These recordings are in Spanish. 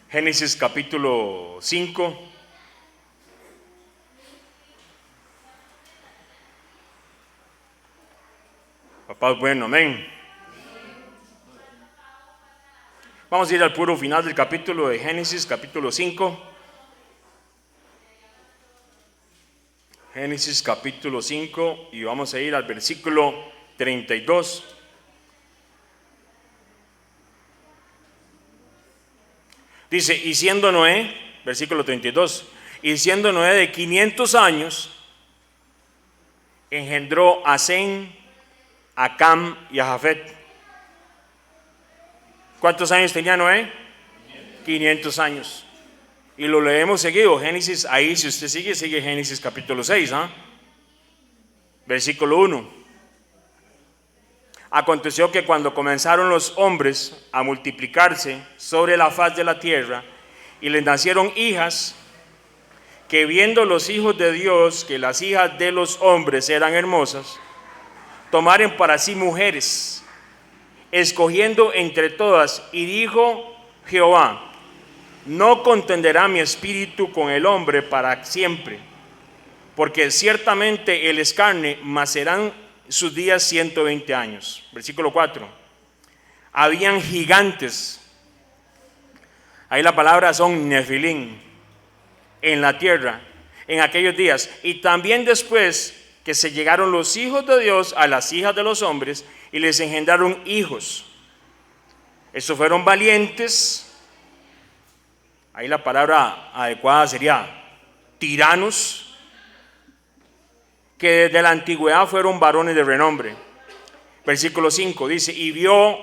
Génesis capítulo 5. Papá es bueno, amén. Vamos a ir al puro final del capítulo de Génesis, capítulo 5. Génesis capítulo 5 y vamos a ir al versículo 32. Dice, y siendo Noé, versículo 32, y siendo Noé de 500 años, engendró a Sem, a Cam y a Jafet. ¿Cuántos años tenía Noé? 500 años. Y lo leemos seguido, Génesis, ahí si usted sigue Génesis capítulo 6, versículo 1. Aconteció que cuando comenzaron los hombres a multiplicarse sobre la faz de la tierra y les nacieron hijas, que viendo los hijos de Dios que las hijas de los hombres eran hermosas, tomaron para sí mujeres, escogiendo entre todas, y dijo Jehová, no contenderá mi espíritu con el hombre para siempre, porque ciertamente él es carne, mas serán sus días 120 años. Versículo 4. Habían gigantes, ahí la palabra son Nefilim, en la tierra en aquellos días, y también después que se llegaron los hijos de Dios a las hijas de los hombres y les engendraron hijos. Estos fueron valientes, ahí la palabra adecuada sería tiranos, que desde la antigüedad fueron varones de renombre. Versículo 5 dice, y vio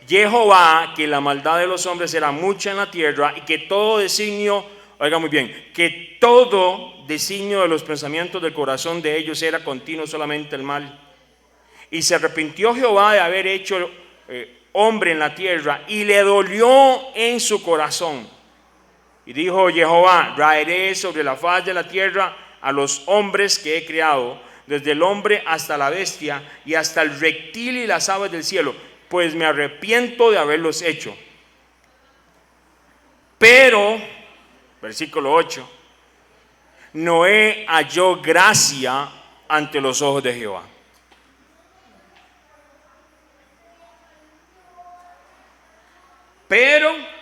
Jehová que la maldad de los hombres era mucha en la tierra y que todo designio, oiga muy bien, que todo designio de los pensamientos del corazón de ellos era continuo solamente el mal. Y se arrepintió Jehová de haber hecho hombre en la tierra y le dolió en su corazón. Y dijo Jehová, raeré sobre la faz de la tierra a los hombres que he creado, desde el hombre hasta la bestia y hasta el reptil y las aves del cielo, pues me arrepiento de haberlos hecho. Pero, versículo 8, Noé halló gracia ante los ojos de Jehová. Pero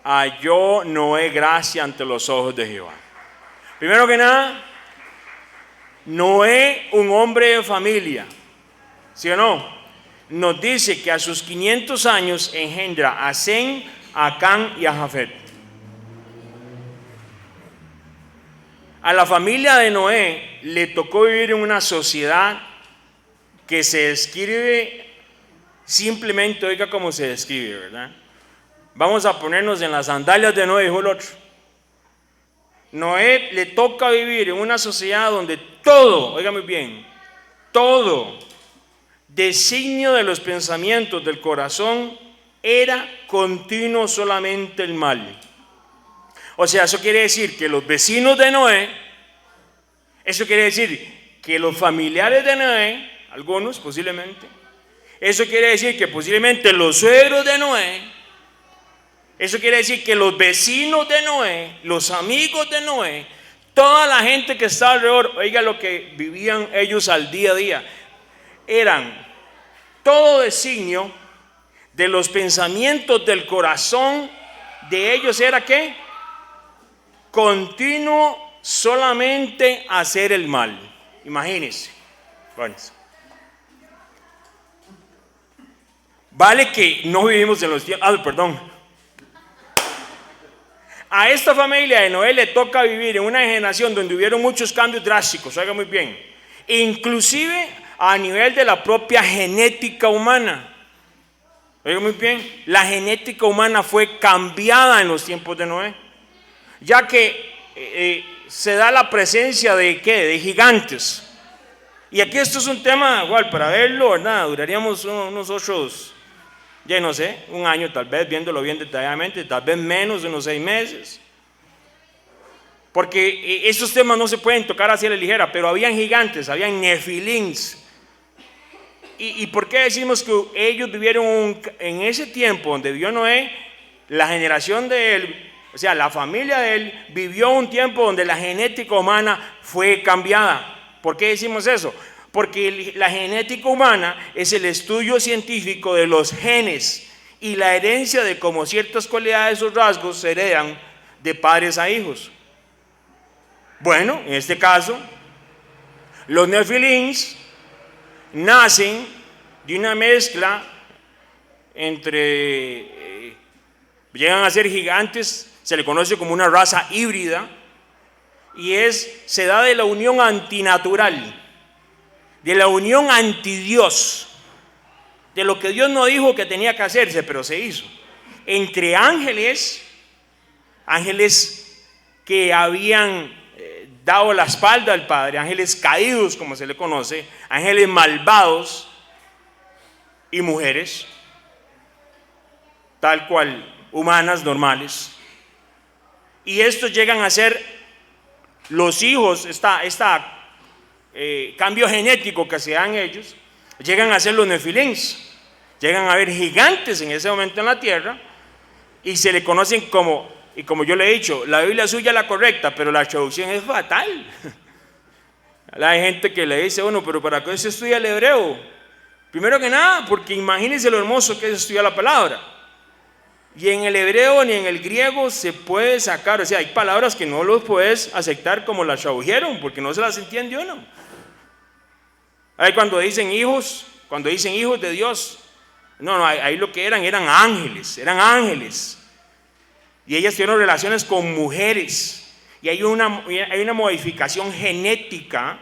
halló Noé gracia ante los ojos de Jehová. Primero que nada, Noé, un hombre de familia, ¿sí o no? Nos dice que a sus 500 años engendra a Sem, a Cam y a Jafet. A la familia de Noé le tocó vivir en una sociedad que se describe simplemente, oiga cómo se describe, ¿verdad? Vamos a ponernos en las sandalias de Noé, dijo el otro. Noé le toca vivir en una sociedad donde todo, oiga muy bien, todo designio de los pensamientos del corazón era continuo solamente el mal. O sea, eso quiere decir que los vecinos de Noé, eso quiere decir que los familiares de Noé, algunos posiblemente, eso quiere decir que posiblemente los suegros de Noé, eso quiere decir que los vecinos de Noé, los amigos de Noé, toda la gente que estaba alrededor, oiga lo que vivían ellos al día a día, eran todo designio de los pensamientos del corazón de ellos era ¿qué? Continuo solamente hacer el mal. Imagínense. Bueno, vale que no vivimos en los tiempos, a esta familia de Noé le toca vivir en una generación donde hubieron muchos cambios drásticos, oiga muy bien, inclusive a nivel de la propia genética humana. Oiga muy bien, la genética humana fue cambiada en los tiempos de Noé, ya que se da la presencia de ¿qué? De gigantes. Y aquí esto es un tema igual para verlo, ¿verdad? Duraríamos unos otros, ya no sé, un año tal vez, viéndolo bien detalladamente, tal vez menos de unos 6 meses. Porque estos temas no se pueden tocar así a la ligera, pero habían gigantes, habían nefilins. ¿Y por qué decimos que ellos vivieron en ese tiempo donde vivió Noé? La generación de él, o sea, la familia de él vivió un tiempo donde la genética humana fue cambiada. ¿Por qué decimos eso? Porque la genética humana es el estudio científico de los genes y la herencia de cómo ciertas cualidades o rasgos se heredan de padres a hijos. Bueno, en este caso, los nefilins nacen de una mezcla entre, llegan a ser gigantes, se le conoce como una raza híbrida, y se da de la unión antinatural, de la unión antidios, de lo que Dios no dijo que tenía que hacerse, pero se hizo, entre ángeles que habían dado la espalda al Padre, ángeles caídos como se le conoce, ángeles malvados, y mujeres tal cual, humanas, normales, y estos llegan a ser los hijos, cambio genético que se da en ellos, llegan a ser los nefilins, llegan a haber gigantes en ese momento en la tierra, y se le conocen como, y como yo le he dicho, la Biblia suya es la correcta, pero la traducción es fatal. Hay gente que le dice, bueno, pero ¿para qué se estudia el hebreo? Primero que nada, porque imagínense lo hermoso que es estudiar la palabra. Y en el hebreo ni en el griego se puede sacar, o sea, hay palabras que no los puedes aceptar como las tradujeron, porque no se las entiende uno. Ahí cuando dicen hijos de Dios, no, ahí lo que eran ángeles. Y ellas tuvieron relaciones con mujeres, y hay una modificación genética,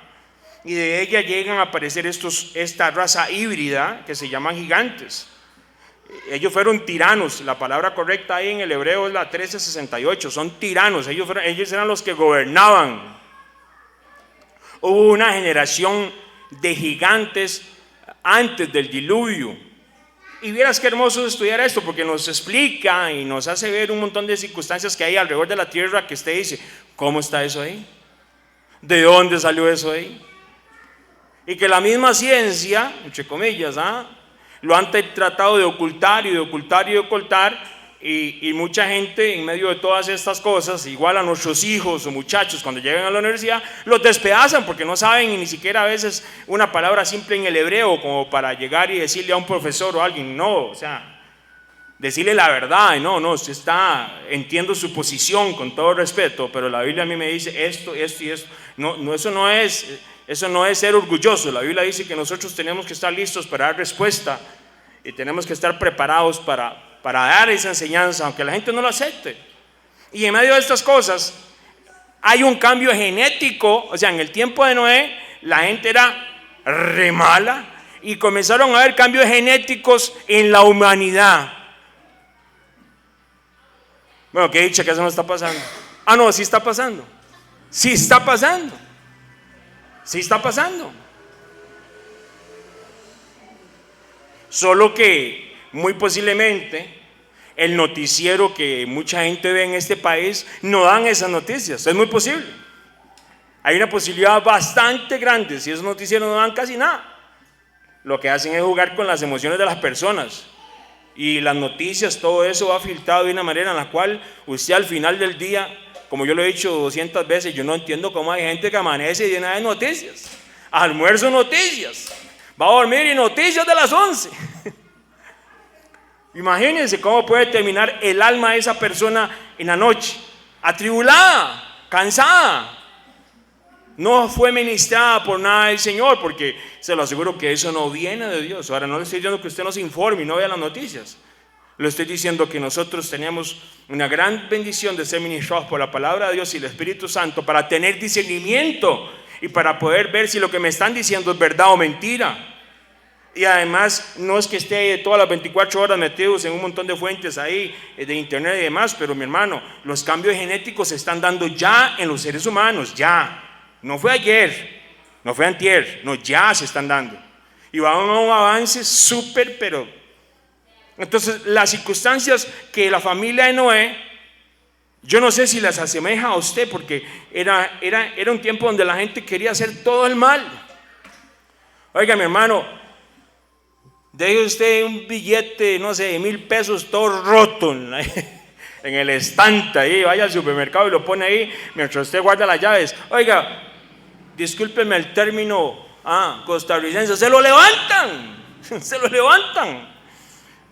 y de ella llegan a aparecer esta raza híbrida que se llaman gigantes. Ellos fueron tiranos, la palabra correcta ahí en el hebreo es la 1368, son tiranos, ellos eran los que gobernaban. Hubo una generación de gigantes antes del diluvio. Y vieras qué hermoso es estudiar esto, porque nos explica y nos hace ver un montón de circunstancias que hay alrededor de la tierra, que usted dice, ¿cómo está eso ahí? ¿De dónde salió eso ahí? Y que la misma ciencia, entre comillas, lo han tratado de ocultar y mucha gente en medio de todas estas cosas, igual a nuestros hijos o muchachos cuando llegan a la universidad, los despedazan porque no saben ni siquiera a veces una palabra simple en el hebreo como para llegar y decirle a un profesor o a alguien, no, o sea, decirle la verdad, no, usted entiendo su posición con todo respeto, pero la Biblia a mí me dice esto y esto, no, eso no es ser orgulloso. La Biblia dice que nosotros tenemos que estar listos para dar respuesta y tenemos que estar preparados para dar esa enseñanza, aunque la gente no lo acepte. Y en medio de estas cosas hay un cambio genético, o sea, en el tiempo de Noé la gente era re mala y comenzaron a haber cambios genéticos en la humanidad. Bueno, qué dicha que eso no está pasando. No, sí está pasando. Sí está pasando. Solo que muy posiblemente el noticiero que mucha gente ve en este país no dan esas noticias, es muy posible. Hay una posibilidad bastante grande, si esos noticieros no dan casi nada, lo que hacen es jugar con las emociones de las personas, y las noticias, todo eso va filtrado de una manera en la cual usted al final del día, como yo lo he dicho 200 veces, yo no entiendo cómo hay gente que amanece llena de noticias, almuerzo noticias, va a dormir y noticias de las 11. Imagínense cómo puede terminar el alma de esa persona en la noche, atribulada, cansada. No fue ministrada por nada del Señor, porque se lo aseguro que eso no viene de Dios. Ahora no le estoy diciendo que usted no se informe y no vea las noticias. Le estoy diciendo que nosotros tenemos una gran bendición de ser ministrados por la palabra de Dios y el Espíritu Santo para tener discernimiento y para poder ver si lo que me están diciendo es verdad o mentira. Y además no es que esté todas las 24 horas metidos en un montón de fuentes ahí de internet y demás, pero mi hermano, los cambios genéticos se están dando ya en los seres humanos, ya. No fue ayer, no fue antier, no, ya se están dando. Y van a un avance súper, pero... Entonces las circunstancias que la familia de Noé, yo no sé si las asemeja a usted, porque era un tiempo donde la gente quería hacer todo el mal. Oiga, mi hermano, Deje usted un billete, no sé, de 1,000 pesos todo roto en el estante ahí, vaya al supermercado y lo pone ahí mientras usted guarda las llaves. Oiga, discúlpeme el término costarricense, se lo levantan, se lo levantan.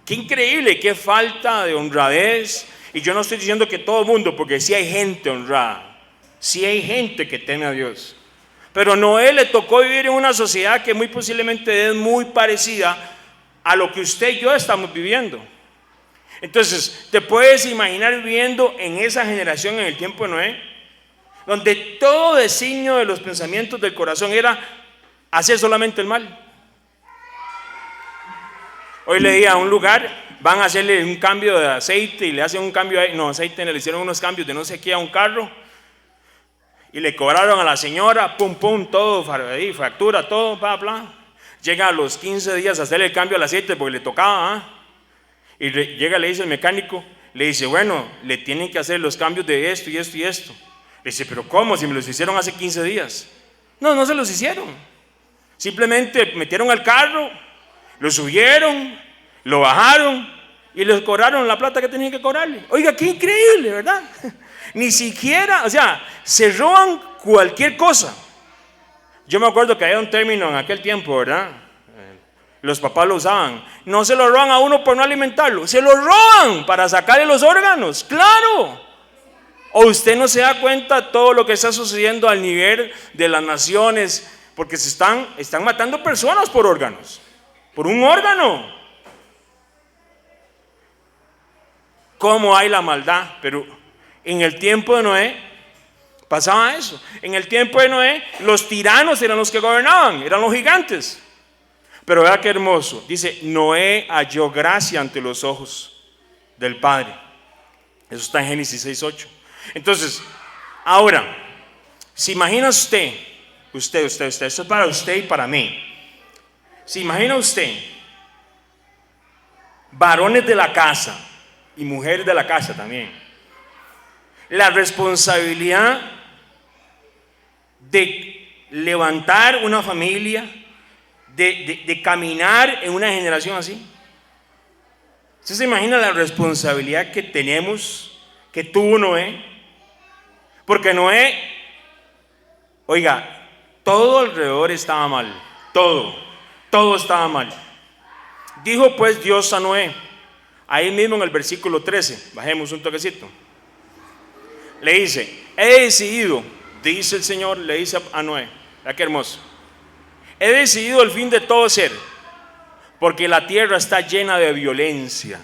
Qué increíble, qué falta de honradez. Y yo no estoy diciendo que todo el mundo, porque sí hay gente honrada, sí hay gente que teme a Dios. Pero a Noé le tocó vivir en una sociedad que muy posiblemente es muy parecida a lo que usted y yo estamos viviendo. Entonces, ¿te puedes imaginar viviendo en esa generación en el tiempo de Noé? Donde todo designio de los pensamientos del corazón era hacer solamente el mal. Hoy leía a un lugar, van a hacerle un cambio de aceite y le hacen un cambio, aceite, le hicieron unos cambios de no sé qué a un carro y le cobraron a la señora, pum, pum, todo, factura, todo, bla, bla. Llega a los 15 días a hacerle el cambio al aceite porque le tocaba, y llega, le dice el mecánico, le dice, bueno, le tienen que hacer los cambios de esto y esto y esto. Le dice, pero ¿cómo? Si me los hicieron hace 15 días. No se los hicieron. Simplemente metieron al carro, lo subieron, lo bajaron y les cobraron la plata que tenían que cobrarle. Oiga, qué increíble, ¿verdad? Ni siquiera, se roban cualquier cosa. Yo me acuerdo que había un término en aquel tiempo, ¿verdad? Los papás lo usaban. No se lo roban a uno por no alimentarlo, se lo roban para sacarle los órganos, claro. O usted no se da cuenta de todo lo que está sucediendo al nivel de las naciones, porque se están matando personas por órganos, por un órgano. ¿Cómo hay la maldad? Pero en el tiempo de Noé pasaba eso. En el tiempo de Noé los tiranos eran los que gobernaban, eran los gigantes. Pero vea qué hermoso, dice, Noé halló gracia ante los ojos del Padre. Eso está en Génesis 6:8. Entonces, ahora, se imagina usted, esto es para usted y para mí. Se imagina usted, varones de la casa y mujeres de la casa también, la responsabilidad de levantar una familia, de caminar en una generación así. ¿Usted se imagina la responsabilidad que tenemos, que tuvo Noé? Porque Noé, oiga, todo alrededor estaba mal, todo estaba mal. Dijo pues Dios a Noé, ahí mismo en el versículo 13, bajemos un toquecito. Le dice, he decidido, dice el Señor, le dice a Noé, vea qué hermoso. He decidido el fin de todo ser, porque la tierra está llena de violencia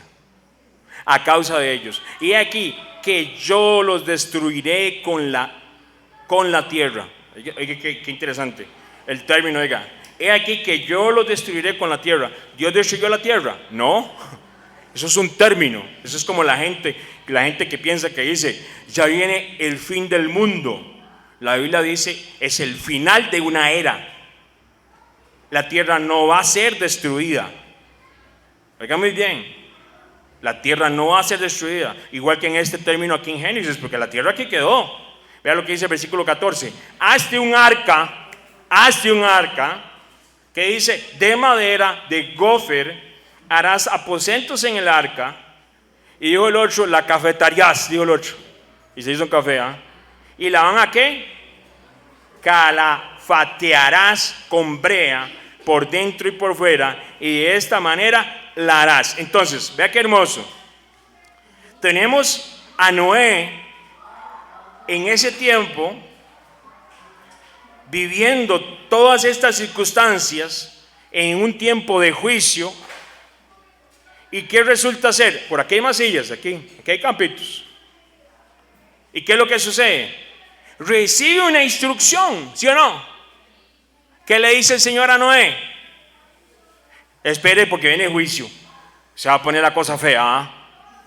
a causa de ellos. Y aquí que yo los destruiré con la tierra. Oiga, qué interesante el término, oiga. He aquí que yo los destruiré con la tierra. ¿Dios destruyó la tierra? No, eso es un término. Eso es como la gente que piensa, que dice, ya viene el fin del mundo. La Biblia dice, es el final de una era. La tierra no va a ser destruida. Oigan muy bien, la tierra no va a ser destruida, igual que en este término aquí en Génesis, porque la tierra aquí quedó. Vea lo que dice el versículo 14. Hazte un arca, que dice, de madera, de gofer, harás aposentos en el arca. Y dijo el otro, la cafetarías, dijo el otro. Y se hizo un café, ¿Y la van a qué? Calafatearás con brea por dentro y por fuera, y de esta manera la harás. Entonces, vea qué hermoso. Tenemos a Noé en ese tiempo viviendo todas estas circunstancias en un tiempo de juicio. ¿Y qué resulta ser? Por aquí hay masillas, aquí hay campitos. ¿Y qué es lo que sucede? Recibe una instrucción, ¿sí o no? ¿Qué le dice el Señor a Noé? Espere porque viene el juicio. Se va a poner la cosa fea.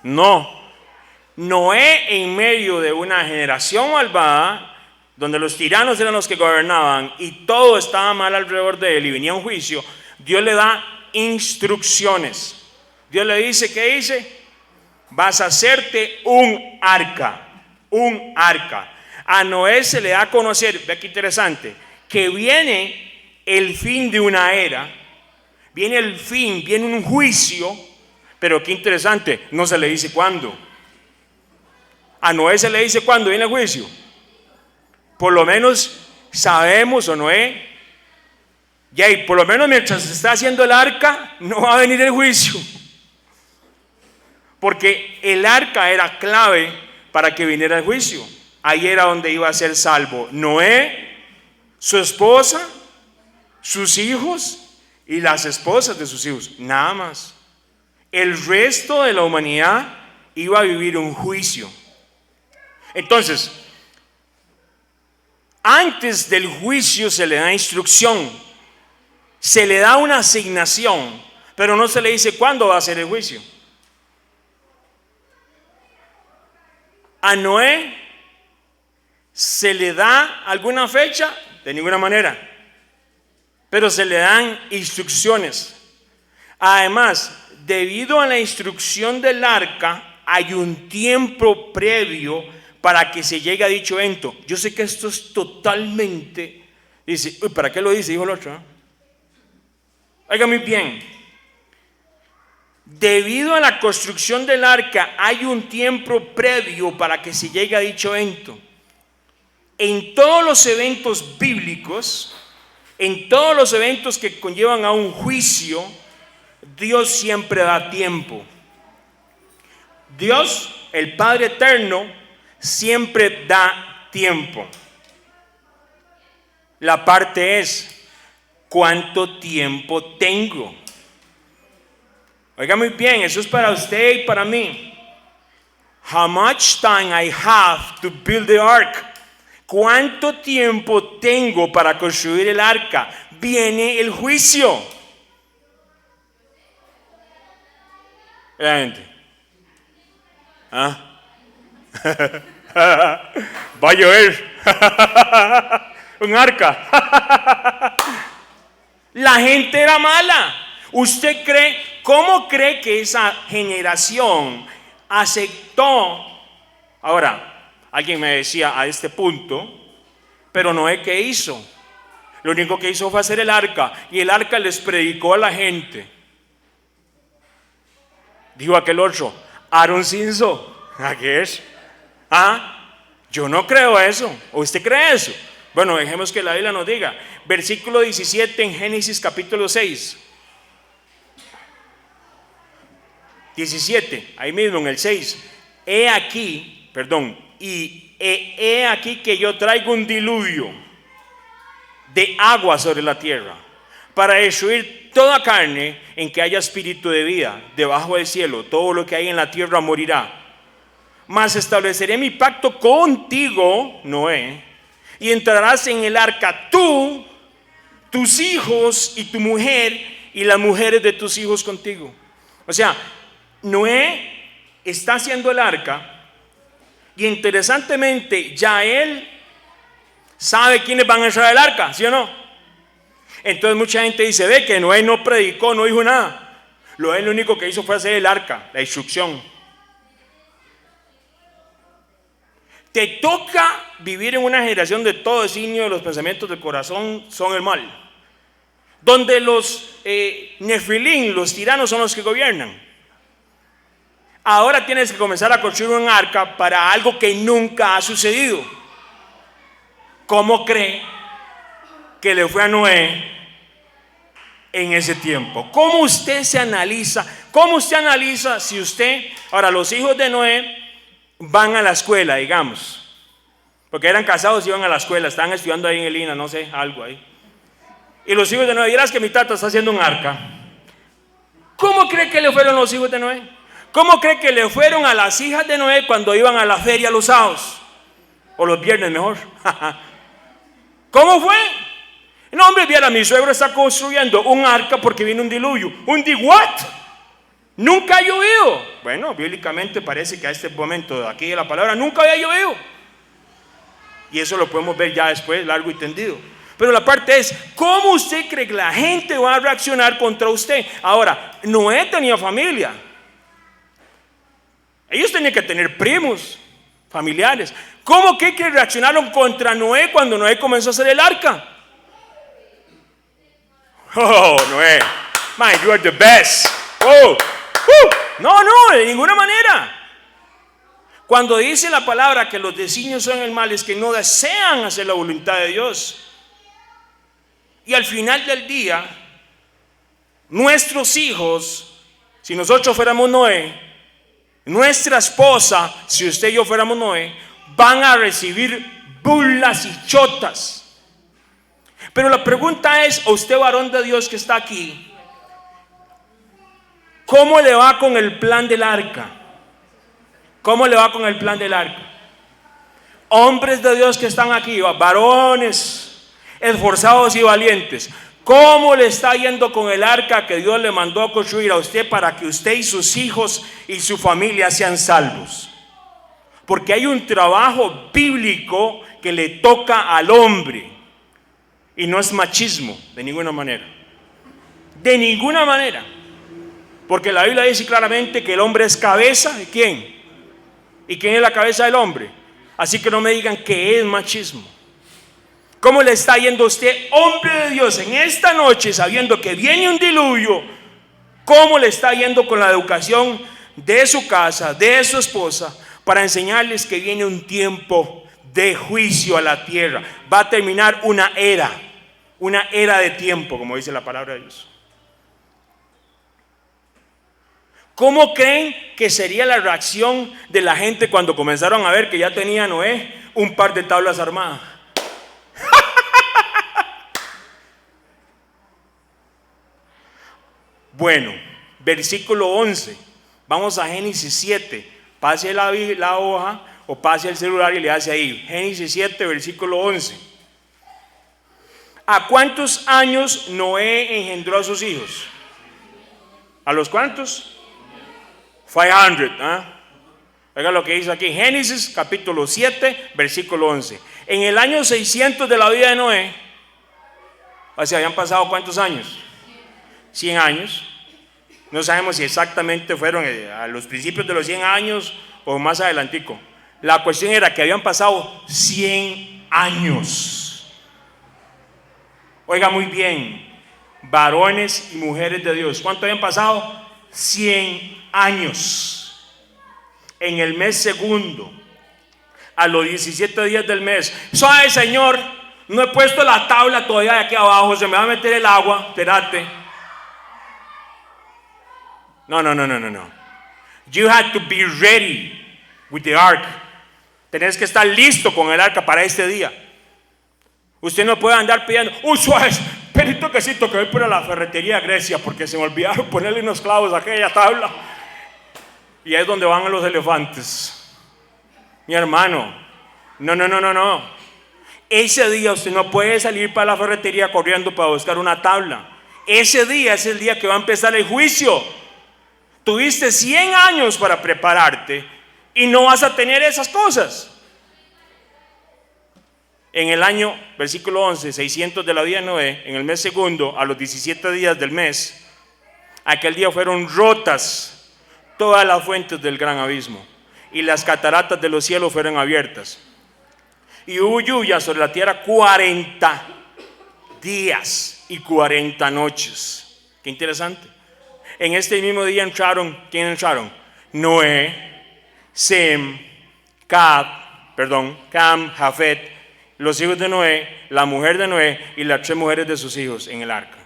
No. Noé, en medio de una generación malvada, donde los tiranos eran los que gobernaban y todo estaba mal alrededor de él y venía un juicio, Dios le da instrucciones. Dios le dice, ¿qué dice? Vas a hacerte un arca. Un arca. A Noé se le da a conocer, ve qué interesante, que viene el fin de una era, Viene el fin, viene un juicio, pero qué interesante, no se le dice cuándo. A Noé se le dice cuándo viene el juicio. Por lo menos sabemos, o Noé, ya, y por lo menos mientras se está haciendo el arca, no va a venir el juicio. Porque el arca era clave para que viniera el juicio. Ahí era donde iba a ser salvo Noé, su esposa, sus hijos y las esposas de sus hijos, nada más. El resto de la humanidad iba a vivir un juicio. Entonces, antes del juicio se le da instrucción, se le da una asignación, pero no se le dice cuándo va a ser el juicio. A Noé se le da alguna fecha, de ninguna manera, pero se le dan instrucciones. Además, debido a la instrucción del arca, hay un tiempo previo para que se llegue a dicho evento. Yo sé que esto es totalmente, dice, uy, ¿para qué lo dice? Dijo el otro, ¿no? Oiga muy bien. Debido a la construcción del arca, hay un tiempo previo para que se llegue a dicho evento. En todos los eventos bíblicos, en todos los eventos que conllevan a un juicio, Dios siempre da tiempo. Dios, el Padre Eterno, siempre da tiempo. La parte es, ¿cuánto tiempo tengo? Oiga muy bien, eso es para usted y para mí. How much time I have to build the ark? ¿Cuánto tiempo tengo para construir el arca? Viene el juicio. La gente. ¿Ah? Va a llover. Un arca. La gente era mala. ¿Usted cree, cómo cree que esa generación aceptó? Ahora, alguien me decía a este punto, pero Noé, ¿qué hizo? Lo único que hizo fue hacer el arca, y el arca les predicó a la gente. Dijo aquel otro, Aaron Cinzo, ¿a qué es? ¿Ah? Yo no creo eso. ¿O usted cree eso? Bueno, dejemos que la Biblia nos diga. Versículo 17 en Génesis capítulo 6. 17, ahí mismo en el 6. He aquí que yo traigo un diluvio de agua sobre la tierra para destruir toda carne en que haya espíritu de vida debajo del cielo. Todo lo que hay en la tierra morirá. Mas estableceré mi pacto contigo, Noé, y entrarás en el arca tú, tus hijos y tu mujer, y las mujeres de tus hijos contigo. O sea, Noé está haciendo el arca, y interesantemente ya él sabe quiénes van a entrar al arca, ¿sí o no? Entonces mucha gente dice, ve que Noé no predicó, no dijo nada. Lo único que hizo fue hacer el arca, la instrucción. Te toca vivir en una generación de todo designio de los pensamientos del corazón son el mal, donde los Nefilim, los tiranos, son los que gobiernan. Ahora tienes que comenzar a construir un arca para algo que nunca ha sucedido. ¿Cómo cree que le fue a Noé en ese tiempo? ¿Cómo usted se analiza? ¿Cómo usted analiza si usted, ahora los hijos de Noé van a la escuela, digamos, porque eran casados y iban a la escuela, estaban estudiando ahí en el INA, no sé, algo ahí, y los hijos de Noé, dirás que mi tata está haciendo un arca? ¿Cómo cree que le fueron los hijos de Noé? ¿Cómo cree que le fueron a las hijas de Noé cuando iban a la feria los sábados? O los viernes mejor. ¿Cómo fue? No, hombre, viera, mi suegro está construyendo un arca porque viene un diluvio. ¿Un what? Nunca ha llovido. Bueno, bíblicamente parece que a este momento de aquí de la palabra nunca había llovido. Y eso lo podemos ver ya después, largo y tendido. Pero la parte es, ¿cómo usted cree que la gente va a reaccionar contra usted? Ahora, Noé tenía familia. Ellos tenían que tener primos, familiares. ¿Cómo que reaccionaron contra Noé cuando Noé comenzó a hacer el arca? Oh, Noé, Man, you are the best. Oh. No, de ninguna manera. Cuando dice la palabra que los designios son el mal, es que no desean hacer la voluntad de Dios. Y al final del día, nuestros hijos, si nosotros fuéramos Noé, nuestra esposa, si usted y yo fuéramos Noé, van a recibir burlas y chotas. Pero la pregunta es, a usted varón de Dios que está aquí, ¿cómo le va con el plan del arca? ¿Cómo le va con el plan del arca? Hombres de Dios que están aquí, varones esforzados y valientes, ¿cómo le está yendo con el arca que Dios le mandó a construir a usted para que usted y sus hijos y su familia sean salvos? Porque hay un trabajo bíblico que le toca al hombre, y no es machismo de ninguna manera. De ninguna manera. Porque la Biblia dice claramente que el hombre es cabeza de ¿quién? ¿Y quién es la cabeza del hombre? Así que no me digan que es machismo. ¿Cómo le está yendo a usted, hombre de Dios, en esta noche, sabiendo que viene un diluvio? ¿Cómo le está yendo con la educación de su casa, de su esposa, para enseñarles que viene un tiempo de juicio a la tierra? Va a terminar una era de tiempo, como dice la palabra de Dios. ¿Cómo creen que sería la reacción de la gente cuando comenzaron a ver que ya tenía Noé un par de tablas armadas? Bueno, versículo 11. Vamos a Génesis 7. Pase la hoja o pase el celular y le hace ahí. Génesis 7, versículo 11. ¿A cuántos años Noé engendró a sus hijos? ¿A los cuántos? 500, Oiga lo que dice aquí, Génesis capítulo 7, versículo 11. En el año 600 de la vida de Noé, o sea, habían pasado ¿cuántos años? 100 años. No sabemos si exactamente fueron a los principios de los 100 años o más adelantico. La cuestión era que habían pasado 100 años. Oiga muy bien, varones y mujeres de Dios, ¿cuánto habían pasado? 100 años. En el mes segundo, a los 17 días del mes, ¿sabe, Señor? No he puesto la tabla todavía de aquí abajo, se me va a meter el agua, espérate. No. You had to be ready with the ark. Tenés que estar listo con el arca para este día. Usted no puede andar pidiendo, suave, espera un toquecito que voy por la ferretería de Grecia porque se me olvidaron ponerle unos clavos a aquella tabla. Y ahí es donde van los elefantes. Mi hermano, no. Ese día usted no puede salir para la ferretería corriendo para buscar una tabla. Ese día es el día que va a empezar el juicio. Tuviste 100 años para prepararte y no vas a tener esas cosas. En el año, versículo 11, 600 de la vida de Noé, en el mes segundo, a los 17 días del mes, aquel día fueron rotas todas las fuentes del gran abismo y las cataratas de los cielos fueron abiertas. Y hubo lluvia sobre la tierra 40 días y 40 noches. Qué interesante. En este mismo día entraron, ¿quién entraron? Noé, Sem, Cam, Jafet, los hijos de Noé, la mujer de Noé y las 3 mujeres de sus hijos en el arca.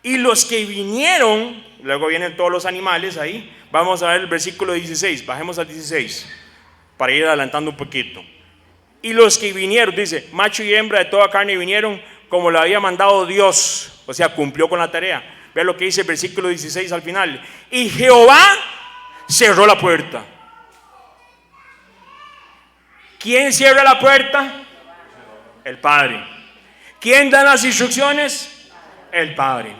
Y los que vinieron, luego vienen todos los animales ahí. Vamos a ver el versículo 16, bajemos al 16 para ir adelantando un poquito. Y los que vinieron, dice, macho y hembra de toda carne vinieron como lo había mandado Dios, o sea, cumplió con la tarea. Vea lo que dice el versículo 16 al final. Y Jehová cerró la puerta. ¿Quién cierra la puerta? El Padre. ¿Quién da las instrucciones? El Padre.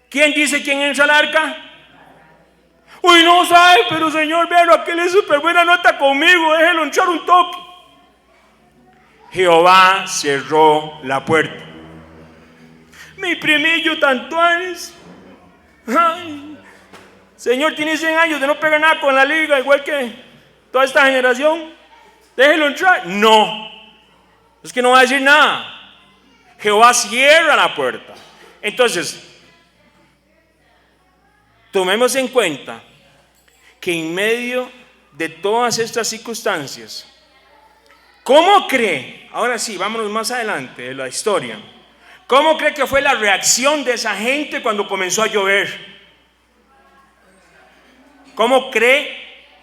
¿Quién dice quién entra al arca? Uy, no sabe, pero Señor, véalo, aquel es súper buena nota conmigo, déjelo entrar un toque. Jehová cerró la puerta. Mi primillo Tantuanes, Señor, tiene 100 años de no pegar nada con la liga, igual que toda esta generación. Déjelo entrar. No, es que no va a decir nada. Jehová cierra la puerta. Entonces, tomemos en cuenta que en medio de todas estas circunstancias, ¿cómo cree? Ahora sí, vámonos más adelante de la historia. ¿Cómo cree que fue la reacción de esa gente cuando comenzó a llover? ¿Cómo cree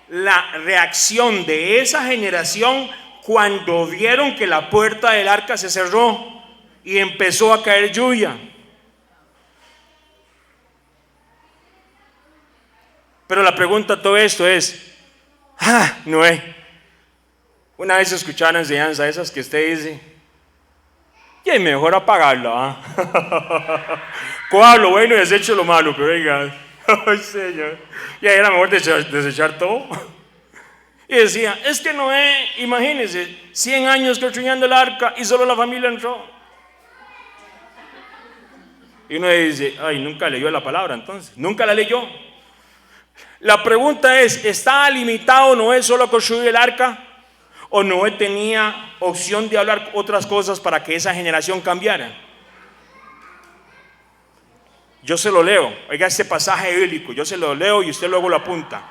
la reacción de esa generación cuando vieron que la puerta del arca se cerró y empezó a caer lluvia? Pero la pregunta a todo esto es, Noé, una vez escuché una enseñanza esas que usted dice, y es mejor apagarla, coja lo bueno y deseche lo malo, pero oiga, ay Señor, y ahí era mejor desechar todo. Y decía, es que Noé, imagínense, 100 años construyendo el arca y solo la familia entró. Y uno dice, ay, nunca leyó la palabra entonces, nunca la leyó. La pregunta es, ¿estaba limitado Noé solo a construir el arca? ¿O Noé tenía opción de hablar otras cosas para que esa generación cambiara? Yo se lo leo, oiga este pasaje bíblico, yo se lo leo y usted luego lo apunta.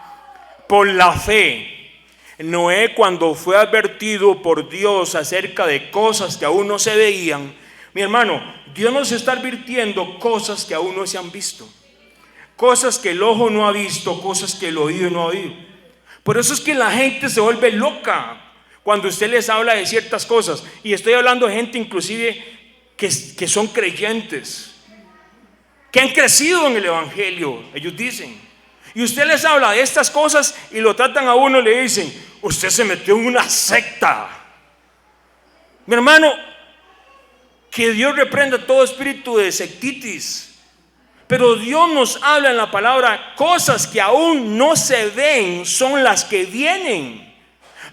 Por la fe, Noé, cuando fue advertido por Dios acerca de cosas que aún no se veían, mi hermano, Dios nos está advirtiendo cosas que aún no se han visto. Cosas que el ojo no ha visto, cosas que el oído no ha oído. Por eso es que la gente se vuelve loca cuando usted les habla de ciertas cosas. Y estoy hablando de gente inclusive que son creyentes, que han crecido en el evangelio, ellos dicen. Y usted les habla de estas cosas y lo tratan a uno y le dicen, usted se metió en una secta. Mi hermano, que Dios reprenda todo espíritu de sectitis. Pero Dios nos habla en la palabra, cosas que aún no se ven son las que vienen.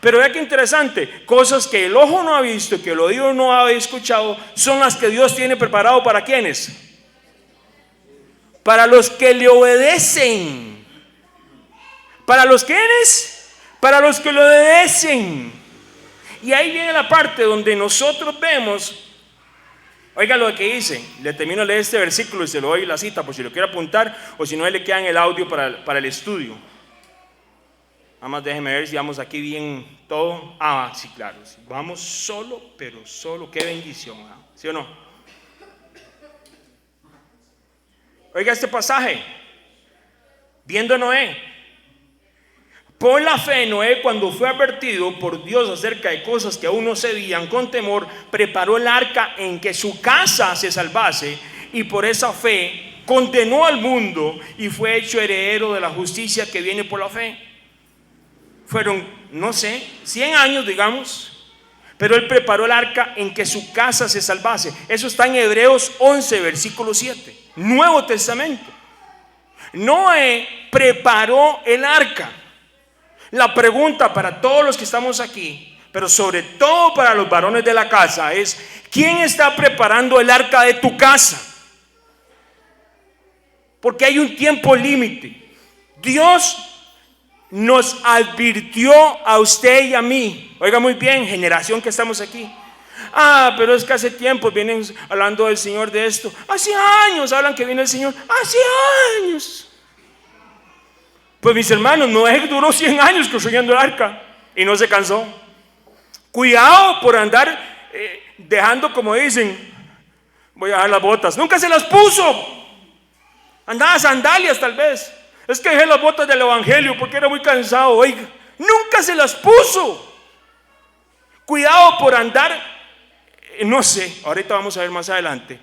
Pero vea qué interesante, cosas que el ojo no ha visto, que el oído no ha escuchado, son las que Dios tiene preparado para ¿quiénes? Para los que le obedecen. ¿Para los quiénes? Para los que le obedecen. Y ahí viene la parte donde nosotros vemos. Oiga lo que dice, le termino de leer este versículo y se lo doy la cita por si lo quiere apuntar o si no le queda en el audio para el estudio. Nada más déjeme ver si vamos aquí bien todo. Sí, claro, sí. Vamos solo, pero solo, qué bendición, ¿sí o no? Oiga este pasaje, viendo Noé. Por la fe, Noé, cuando fue advertido por Dios acerca de cosas que aún no se veían, con temor, preparó el arca en que su casa se salvase, y por esa fe condenó al mundo y fue hecho heredero de la justicia que viene por la fe. Fueron, no sé, 100 años, digamos, pero él preparó el arca en que su casa se salvase. Eso está en Hebreos 11, versículo 7, Nuevo Testamento. Noé preparó el arca. La pregunta para todos los que estamos aquí, pero sobre todo para los varones de la casa, es: ¿quién está preparando el arca de tu casa? Porque hay un tiempo límite. Dios nos advirtió a usted y a mí. Oiga muy bien, generación que estamos aquí. Pero es que hace tiempo vienen hablando del Señor de esto. Hace años hablan que viene el Señor. Hace años. Pues mis hermanos, Noé duró 100 años construyendo el arca y no se cansó. Cuidado por andar dejando, como dicen, voy a dejar las botas. Nunca se las puso. Andaba sandalias tal vez. Es que dejé las botas del evangelio porque era muy cansado. Oiga, nunca se las puso. Cuidado por andar, no sé, ahorita vamos a ver más adelante.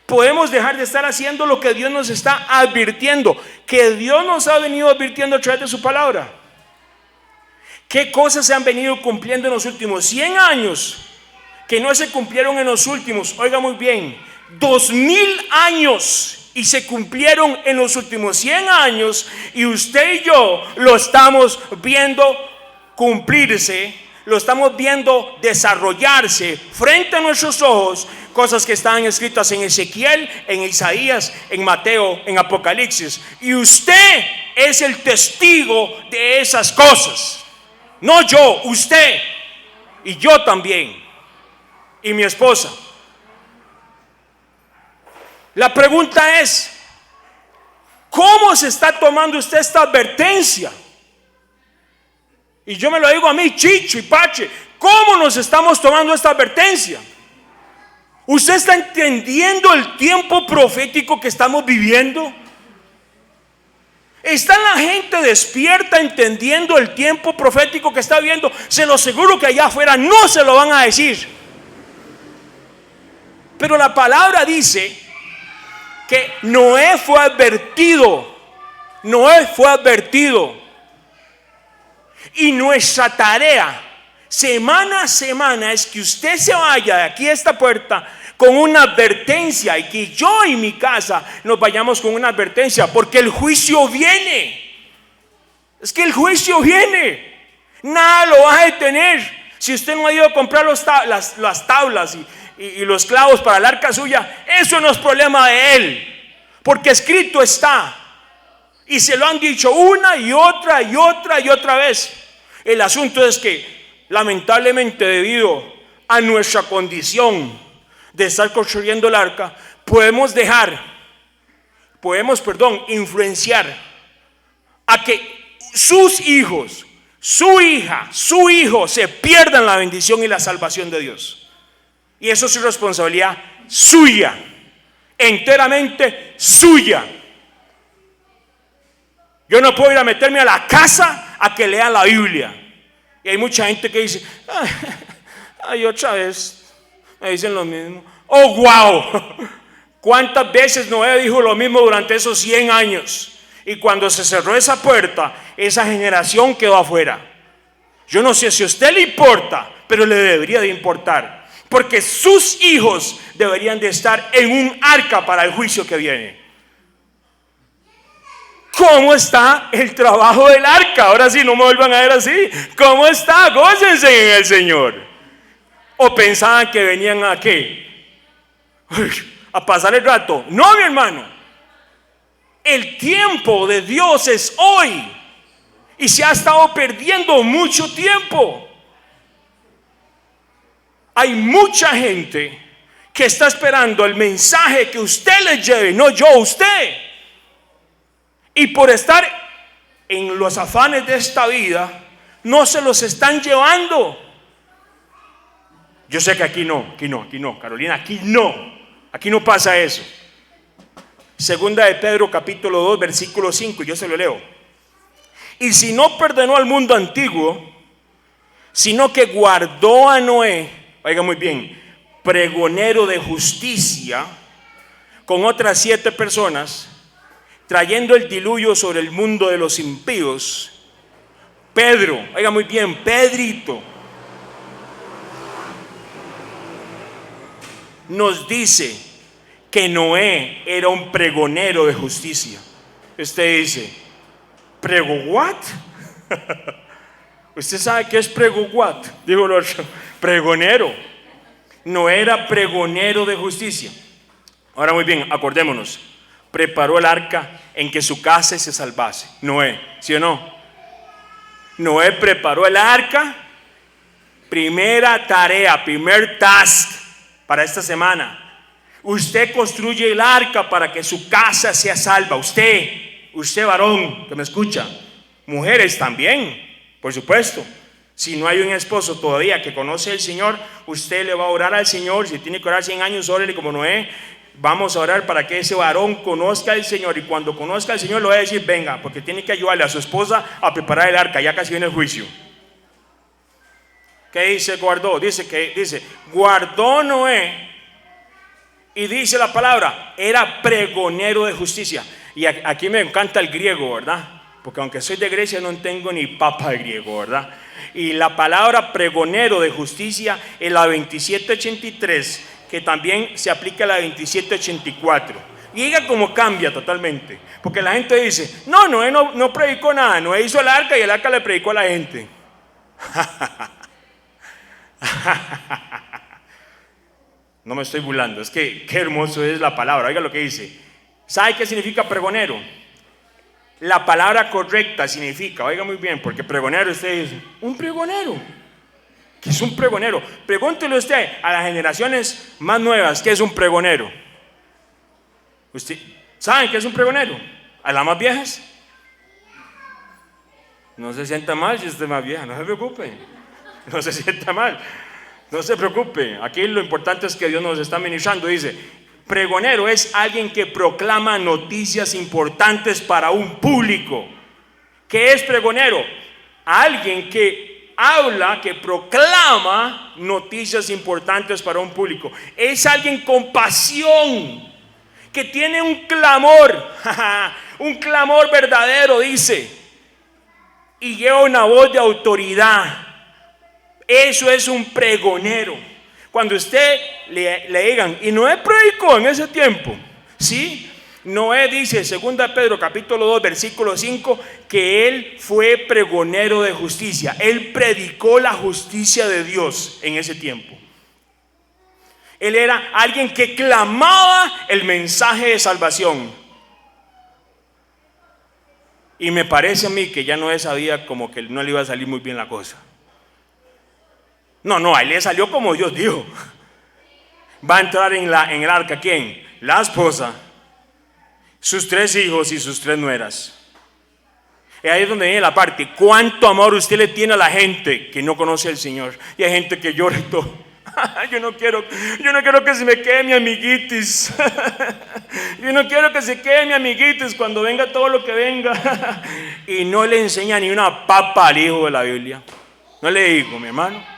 Podemos dejar de estar haciendo lo que Dios nos está advirtiendo, que Dios nos ha venido advirtiendo a través de su palabra. ¿Qué cosas se han venido cumpliendo en los últimos 100 años que no se cumplieron en los últimos, oiga muy bien, 2000 años, y se cumplieron en los últimos 100 años, y usted y yo lo estamos viendo cumplirse, lo estamos viendo desarrollarse frente a nuestros ojos? Cosas que están escritas en Ezequiel, en Isaías, en Mateo, en Apocalipsis. Y usted es el testigo de esas cosas. No yo, usted. Y yo también. Y mi esposa. La pregunta es: ¿Cómo se está tomando usted esta advertencia? Y yo me lo digo a mí, Chicho y Pache, ¿cómo nos estamos tomando esta advertencia? ¿Usted está entendiendo el tiempo profético que estamos viviendo? ¿Está la gente despierta entendiendo el tiempo profético que está viviendo? Se lo aseguro que allá afuera no se lo van a decir. Pero la palabra dice que Noé fue advertido. Noé fue advertido. Y nuestra tarea semana a semana es que usted se vaya de aquí a esta puerta con una advertencia, y que yo y mi casa nos vayamos con una advertencia, porque el juicio viene. Es que el juicio viene. Nada lo va a detener. Si usted no ha ido a comprar las tablas y los clavos para el arca suya, eso no es problema de él, porque escrito está. Y se lo han dicho una y otra y otra y otra vez. El asunto es que lamentablemente, debido a nuestra condición de estar construyendo el arca, podemos influenciar a que sus hijos, su hija, su hijo se pierdan la bendición y la salvación de Dios. Y eso es responsabilidad suya, enteramente suya. Yo no puedo ir a meterme a la casa a que lean la Biblia. Y hay mucha gente que dice, ay, otra vez me dicen lo mismo. Oh, wow. ¿Cuántas veces Noé dijo lo mismo durante esos 100 años? Y cuando se cerró esa puerta, esa generación quedó afuera. Yo no sé si a usted le importa, pero le debería de importar, porque sus hijos deberían de estar en un arca para el juicio que viene. ¿Cómo está el trabajo del arca? Ahora sí, no me vuelvan a ver así. ¿Cómo está? Gócense en el Señor. ¿O pensaban que venían a qué? ¿A pasar el rato? No, mi hermano. El tiempo de Dios es hoy. Y se ha estado perdiendo mucho tiempo. Hay mucha gente que está esperando el mensaje que usted le lleve, no yo, usted. Y por estar en los afanes de esta vida, no se los están llevando. Yo sé que aquí no, Carolina, aquí no pasa eso. Segunda de Pedro capítulo 2 versículo 5, yo se lo leo. Y si no perdonó al mundo antiguo, sino que guardó a Noé, oiga muy bien, pregonero de justicia, con otras 7 personas, trayendo el diluvio sobre el mundo de los impíos. Pedro, oiga muy bien, Pedrito, nos dice que Noé era un pregonero de justicia. Usted dice, ¿prego what? ¿Usted sabe qué es prego what? Digo el otro, pregonero. Noé era pregonero de justicia. Ahora muy bien, acordémonos. Preparó el arca en que su casa se salvase. Noé, ¿sí o no? Noé preparó el arca. Primera tarea, primer task para esta semana. Usted construye el arca para que su casa sea salva. Usted varón que me escucha, mujeres también, por supuesto. Si no hay un esposo todavía que conoce al Señor, usted le va a orar al Señor. Si tiene que orar 100 años, órele como Noé. Vamos a orar para que ese varón conozca al Señor, y cuando conozca al Señor le va a decir, venga, porque tiene que ayudarle a su esposa a preparar el arca, ya casi viene el juicio. ¿Qué dice guardó? Dice guardó Noé, y dice la palabra, era pregonero de justicia. Y aquí me encanta el griego, ¿verdad? Porque aunque soy de Grecia no tengo ni papa de griego, ¿verdad? Y la palabra pregonero de justicia es la 2783, que también se aplica a la 2784. Y ella como cambia totalmente, porque la gente dice, Noé no predicó nada, Noé hizo el arca y el arca le predicó a la gente. No me estoy burlando, es que qué hermoso es la palabra. Oiga lo que dice. ¿Sabe qué significa pregonero? La palabra correcta significa, oiga muy bien, porque pregonero, usted dice, un pregonero. ¿Qué es un pregonero? Pregúntele usted a las generaciones más nuevas, ¿qué es un pregonero? ¿Usted saben qué es un pregonero? ¿A las más viejas? No se sienta mal si usted es más vieja, no se preocupe. No se sienta mal, no se preocupe. Aquí lo importante es que Dios nos está ministrando. Dice, pregonero es alguien que proclama noticias importantes para un público. ¿Qué es pregonero? Alguien que habla, que proclama noticias importantes para un público. Es alguien con pasión, que tiene un clamor verdadero, dice, y lleva una voz de autoridad. Eso es un pregonero. Cuando usted le digan, y Noé predicó en ese tiempo, ¿sí? Noé dice, 2 Pedro capítulo 2 versículo 5, que él fue pregonero de justicia. Él predicó la justicia de Dios en ese tiempo. Él era alguien que clamaba el mensaje de salvación. Y me parece a mí que ya Noé sabía como que no le iba a salir muy bien la cosa. No, a él le salió como Dios dijo. Va a entrar en el arca, ¿quién? La esposa, sus 3 hijos y sus 3 nueras. Y ahí es donde viene la parte. ¿Cuánto amor usted le tiene a la gente que no conoce al Señor? Y hay gente que llora y todo. Yo no quiero que se me quede mi amiguitis. Yo no quiero que se quede mi amiguitis cuando venga todo lo que venga. Y no le enseña ni una papa al hijo de la Biblia. No le digo, mi hermano.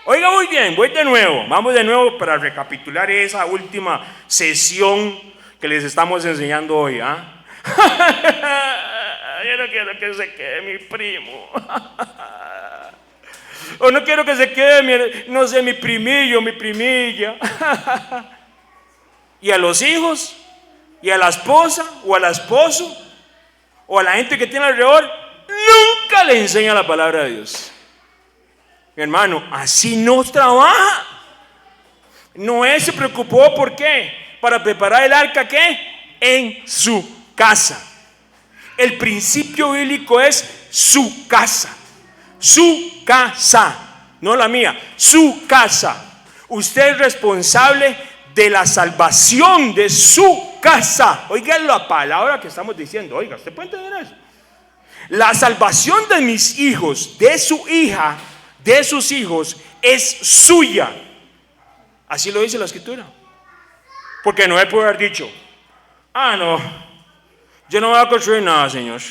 Oiga, muy bien, voy de nuevo. Vamos de nuevo para recapitular esa última sesión que les estamos enseñando hoy. Yo no quiero que se quede mi primo. O no quiero que se quede mi primillo, mi primilla. Y a los hijos, y a la esposa, o al esposo, o a la gente que tiene alrededor, nunca le enseña la palabra de Dios. Mi hermano, así no trabaja. Noé se preocupó, ¿por qué? Para preparar el arca, ¿qué? En su casa. El principio bíblico es su casa. Su casa, no la mía, su casa. Usted es responsable de la salvación de su casa. Oiga la palabra que estamos diciendo. Oiga, ¿usted puede entender eso? La salvación de mis hijos, de su hija, de sus hijos, es suya. Así lo dice la escritura. Porque Noé puede haber dicho, no, yo no voy a construir nada, Señor.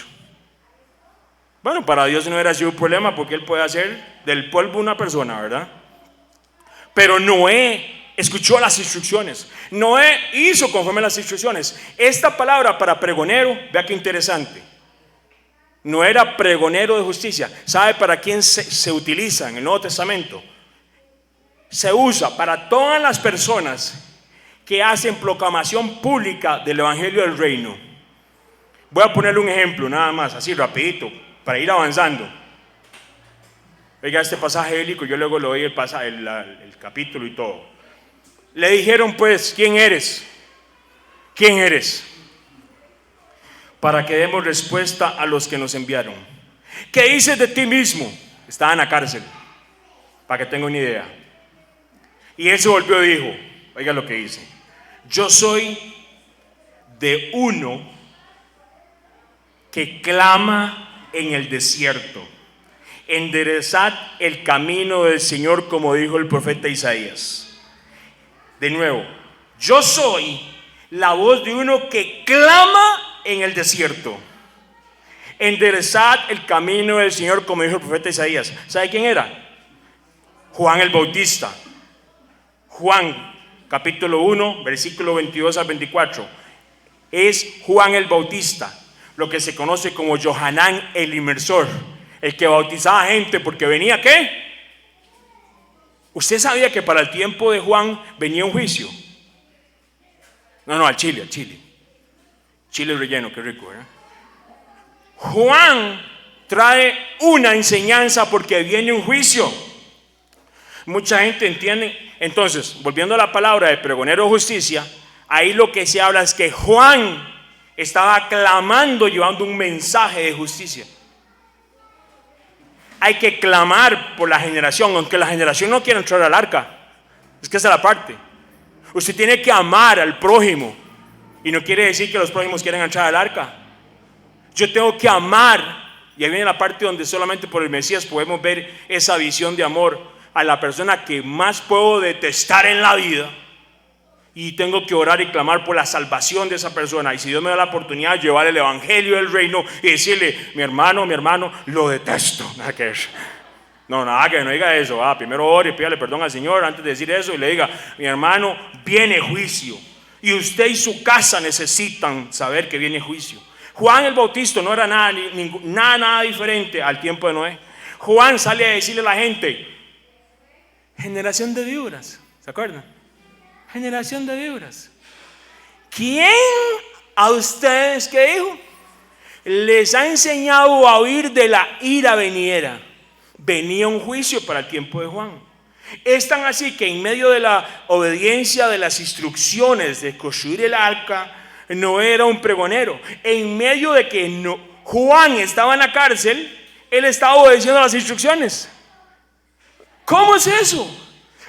Bueno, para Dios no hubiera sido un problema, porque Él puede hacer del polvo una persona, ¿verdad? Pero Noé escuchó las instrucciones. Noé hizo conforme a las instrucciones. Esta palabra para pregonero, vea qué interesante. No era pregonero de justicia. ¿Sabe para quién se utiliza en el Nuevo Testamento? Se usa para todas las personas que hacen proclamación pública del Evangelio del Reino. Voy a ponerle un ejemplo, nada más, así rapidito, para ir avanzando. Oiga este pasaje bíblico, yo luego le doy el capítulo y todo. Le dijeron pues, ¿quién eres? ¿Quién eres? Para que demos respuesta a los que nos enviaron. ¿Qué dices de ti mismo? Estaba en la cárcel, para que tenga una idea. Y él se volvió y dijo, oiga lo que dice: yo soy de uno que clama en el desierto, enderezad el camino del Señor, como dijo el profeta Isaías. De nuevo, yo soy la voz de uno que clama en el desierto, enderezad el camino del Señor, como dijo el profeta Isaías. ¿Sabe quién era? Juan el Bautista. Juan capítulo 1 versículo 22 al 24. Es Juan el Bautista, lo que se conoce como Johanán el Inmersor, el que bautizaba gente porque venía, ¿qué? ¿Usted sabía que para el tiempo de Juan venía un juicio? No, al chile. Chile relleno, qué rico, ¿verdad? Juan trae una enseñanza porque viene un juicio. Mucha gente entiende. Entonces, volviendo a la palabra de pregonero de justicia, ahí lo que se habla es que Juan estaba clamando, llevando un mensaje de justicia. Hay que clamar por la generación, aunque la generación no quiera entrar al arca. Es que esa es la parte. Usted tiene que amar al prójimo. Y no quiere decir que los prójimos quieren entrar al arca. Yo tengo que amar. Y ahí viene la parte donde solamente por el Mesías podemos ver esa visión de amor a la persona que más puedo detestar en la vida. Y tengo que orar y clamar por la salvación de esa persona. Y si Dios me da la oportunidad de llevar el evangelio del reino y decirle, mi hermano, lo detesto. Nada que ver. No diga eso. Primero ore y pídale perdón al Señor antes de decir eso y le diga, mi hermano, viene juicio. Y usted y su casa necesitan saber que viene juicio. Juan el Bautista no era nada diferente al tiempo de Noé. Juan sale a decirle a la gente, generación de víboras, ¿se acuerdan? Generación de víboras. ¿Quién a ustedes, qué dijo? Les ha enseñado a huir de la ira venidera. Venía un juicio para el tiempo de Juan. Es tan así que en medio de la obediencia de las instrucciones de construir el arca, no era un pregonero. En medio de que Juan estaba en la cárcel, él estaba obedeciendo las instrucciones. ¿Cómo es eso?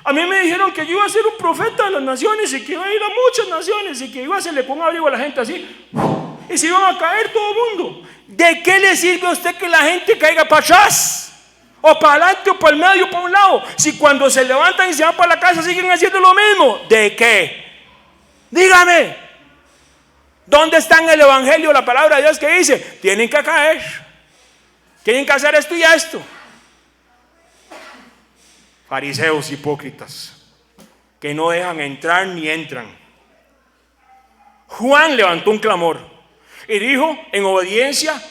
A mí me dijeron que yo iba a ser un profeta de las naciones y que iba a ir a muchas naciones y que iba a hacerle con abrigo a la gente así y se iban a caer todo el mundo. ¿De qué le sirve a usted que la gente caiga para atrás? O para adelante o para el medio o para un lado. Si cuando se levantan y se van para la casa siguen haciendo lo mismo. ¿De qué? Dígame. ¿Dónde está en el evangelio la palabra de Dios que dice? Tienen que caer. Tienen que hacer esto y esto. Fariseos hipócritas que no dejan entrar ni entran. Juan levantó un clamor y dijo en obediencia: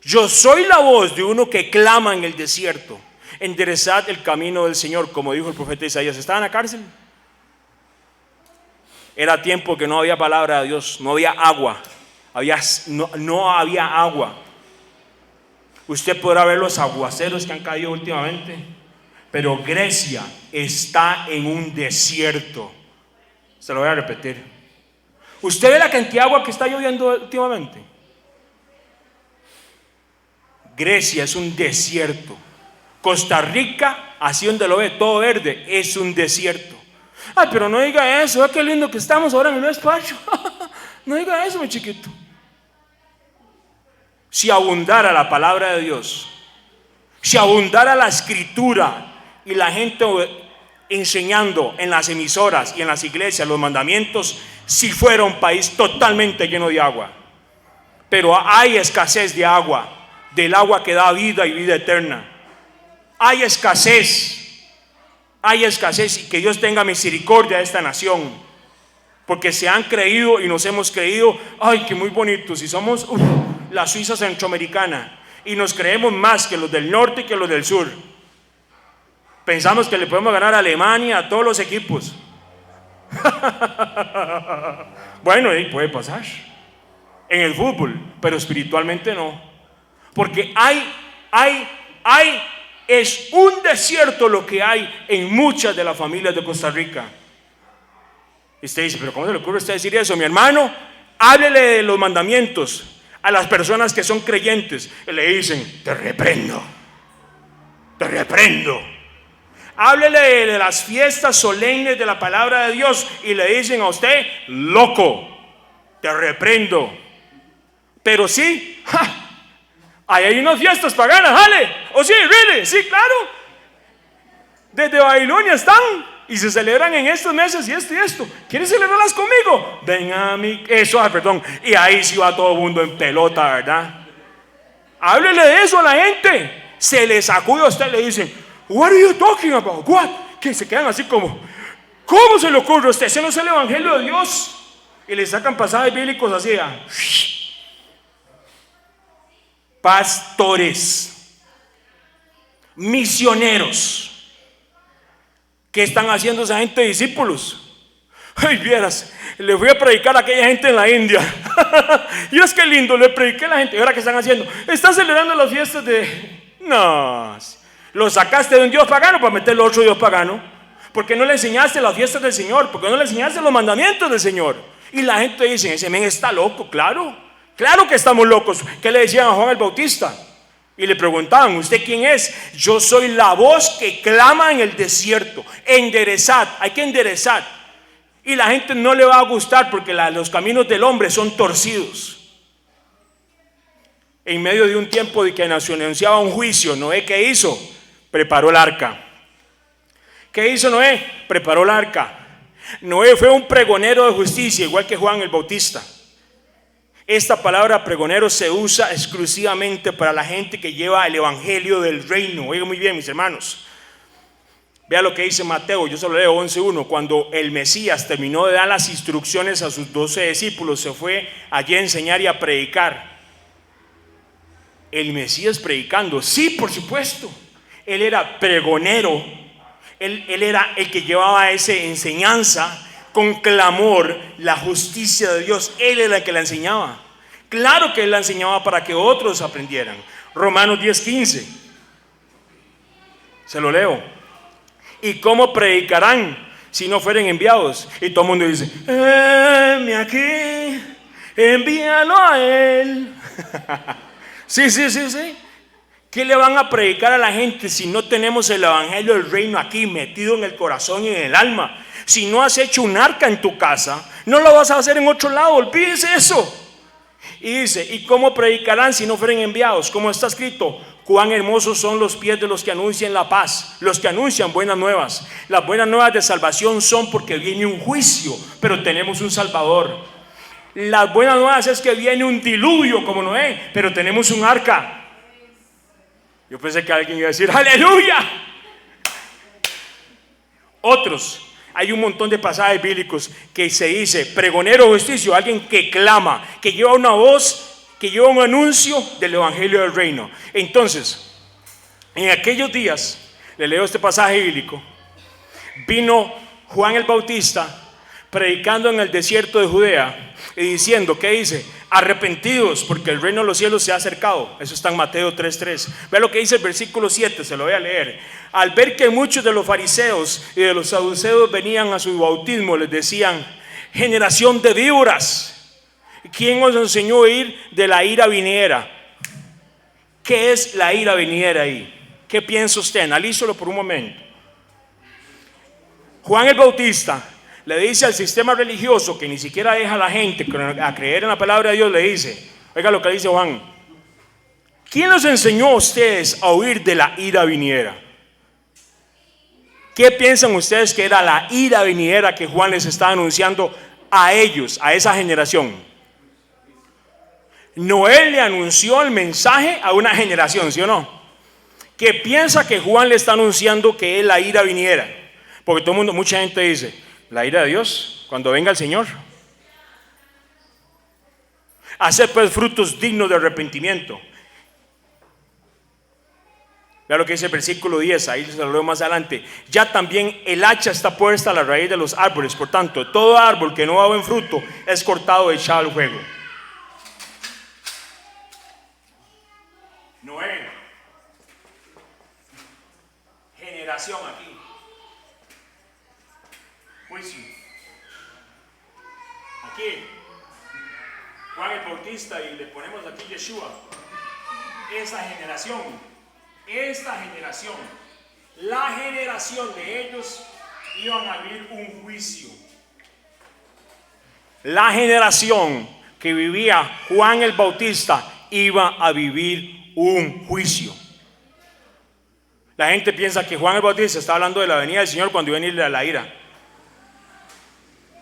yo soy la voz de uno que clama en el desierto, enderezad el camino del Señor, como dijo el profeta Isaías. ¿Estaba en la cárcel? Era tiempo que no había palabra de Dios, no había agua, no había agua. Usted podrá ver los aguaceros que han caído últimamente, pero Grecia está en un desierto. Se lo voy a repetir. ¿Usted ve la cantidad de agua que está lloviendo últimamente? Grecia es un desierto. Costa Rica, así donde lo ve, todo verde, es un desierto. Ay, pero no diga eso, qué lindo que estamos ahora en el despacho. No diga eso, mi chiquito. Si abundara la palabra de Dios, si abundara la escritura y la gente enseñando en las emisoras y en las iglesias los mandamientos, si fuera un país totalmente lleno de agua. Pero hay escasez de agua, del agua que da vida y vida eterna. Hay escasez y que Dios tenga misericordia de esta nación, porque se han creído y nos hemos creído, ay, que muy bonitos, y somos la Suiza centroamericana y nos creemos más que los del norte y que los del sur. Pensamos que le podemos ganar a Alemania, a todos los equipos. Bueno, puede pasar en el fútbol, pero espiritualmente no, porque es un desierto lo que hay en muchas de las familias de Costa Rica. Y usted dice, pero ¿cómo se le ocurre a usted decir eso? Mi hermano, háblele de los mandamientos a las personas que son creyentes y le dicen, te reprendo. Háblele de las fiestas solemnes de la palabra de Dios y le dicen a usted, loco, te reprendo. Pero sí, ahí hay unas fiestas paganas, ¿vale? ¿O sí, really? Sí, claro. Desde Babilonia están y se celebran en estos meses y esto. ¿Quieren celebrarlas conmigo? Ven a mí. Perdón. Y ahí sí va todo el mundo en pelota, ¿verdad? Háblele de eso a la gente. Se les sacude a usted y le dicen, what are you talking about? What? Que se quedan así como, ¿cómo se le ocurre a usted? Ese no es el evangelio de Dios. Y le sacan pasajes bíblicos así, pastores, misioneros, ¿qué están haciendo esa gente de discípulos? Ay, vieras, le voy a predicar a aquella gente en la India. Y es que lindo, le prediqué a la gente. ¿Y ahora qué están haciendo? Están celebrando las fiestas de... No, lo sacaste de un dios pagano para meterle otro dios pagano. ¿Por qué no le enseñaste las fiestas del Señor? ¿Por qué no le enseñaste los mandamientos del Señor? Y la gente dice, ese men está loco. Claro que estamos locos. ¿Qué le decían a Juan el Bautista? Y le preguntaban, ¿usted quién es? Yo soy la voz que clama en el desierto. Enderezad, hay que enderezar. Y la gente no le va a gustar porque los caminos del hombre son torcidos. en medio de un tiempo de que anunciaba un juicio, Noé, ¿qué hizo? Preparó el arca. ¿Qué hizo Noé? Preparó el arca. Noé fue un pregonero de justicia, igual que Juan el Bautista. Esta palabra pregonero se usa exclusivamente para la gente que lleva el evangelio del reino. Oigan muy bien, mis hermanos. Vea lo que dice Mateo, yo se lo leo 11:1. Cuando el Mesías terminó de dar las instrucciones a sus 12 discípulos, se fue allí a enseñar y a predicar. El Mesías predicando, sí, por supuesto. Él era pregonero. Él era el que llevaba esa enseñanza con clamor, la justicia de Dios. Él era el que la enseñaba. Claro que él la enseñaba para que otros aprendieran. Romanos 10:15. Se lo leo. ¿Y cómo predicarán si no fueren enviados? Y todo el mundo dice: heme aquí, envíalo a él. Sí. ¿Qué le van a predicar a la gente si no tenemos el evangelio del reino aquí metido en el corazón y en el alma? Si no has hecho un arca en tu casa, no lo vas a hacer en otro lado. Olvídese eso. Y dice: ¿y cómo predicarán si no fueren enviados? Como está escrito: cuán hermosos son los pies de los que anuncian la paz, los que anuncian buenas nuevas. Las buenas nuevas de salvación son porque viene un juicio, pero tenemos un Salvador. Las buenas nuevas es que viene un diluvio como Noé, pero tenemos un arca. Yo pensé que alguien iba a decir aleluya. Otros, hay un montón de pasajes bíblicos que se dice pregonero de justicia, alguien que clama, que lleva una voz, que lleva un anuncio del evangelio del reino. Entonces, en aquellos días, le leo este pasaje bíblico, vino Juan el Bautista predicando en el desierto de Judea y diciendo, ¿qué dice? Arrepentidos, porque el reino de los cielos se ha acercado. Eso está en Mateo 3:3. Vea lo que dice el versículo 7, se lo voy a leer. Al ver que muchos de los fariseos y de los saduceos venían a su bautismo, les decían: generación de víboras, ¿quién os enseñó a ir de la ira venidera? ¿Qué es la ira venidera ahí? ¿Qué piensa usted? Analízalo por un momento. Juan el Bautista le dice al sistema religioso, que ni siquiera deja a la gente a creer en la palabra de Dios, le dice, oiga lo que dice Juan: ¿quién los enseñó a ustedes a huir de la ira venidera? ¿Qué piensan ustedes que era la ira venidera que Juan les está anunciando a ellos, a esa generación? Noé le anunció el mensaje a una generación, ¿sí o no? ¿Qué piensa que Juan le está anunciando que es la ira venidera? Porque todo el mundo, mucha gente dice, la ira de Dios, cuando venga el Señor. Hacer pues frutos dignos de arrepentimiento. Vea lo que dice el versículo 10, ahí se lo leo más adelante. Ya también el hacha está puesta a la raíz de los árboles. Por tanto, todo árbol que no da buen fruto es cortado y echado al fuego. Noé, generación aquí. Juicio. Aquí Juan el Bautista y le ponemos aquí Yeshua. Esta generación, la generación de ellos iban a vivir un juicio. La generación que vivía Juan el Bautista iba a vivir un juicio. La gente piensa que Juan el Bautista está hablando de la venida del Señor cuando iba a venir la ira.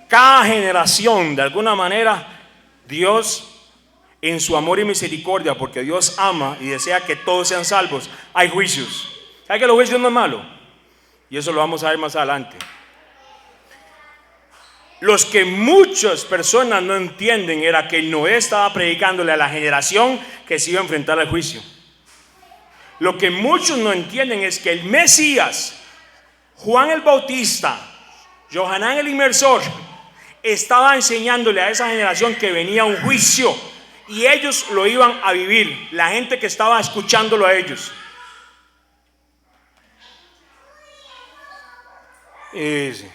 Cada generación, de alguna manera, Dios, en su amor y misericordia, porque Dios ama y desea que todos sean salvos, hay juicios. ¿Sabe que los juicios no es malo? Y eso lo vamos a ver más adelante. Los que muchas personas no entienden era que Noé estaba predicándole a la generación que se iba a enfrentar al juicio. Lo que muchos no entienden es que el Mesías, Juan el Bautista, Johanán el Inmersor, estaba enseñándole a esa generación que venía un juicio y ellos lo iban a vivir, la gente que estaba escuchándolo a ellos. De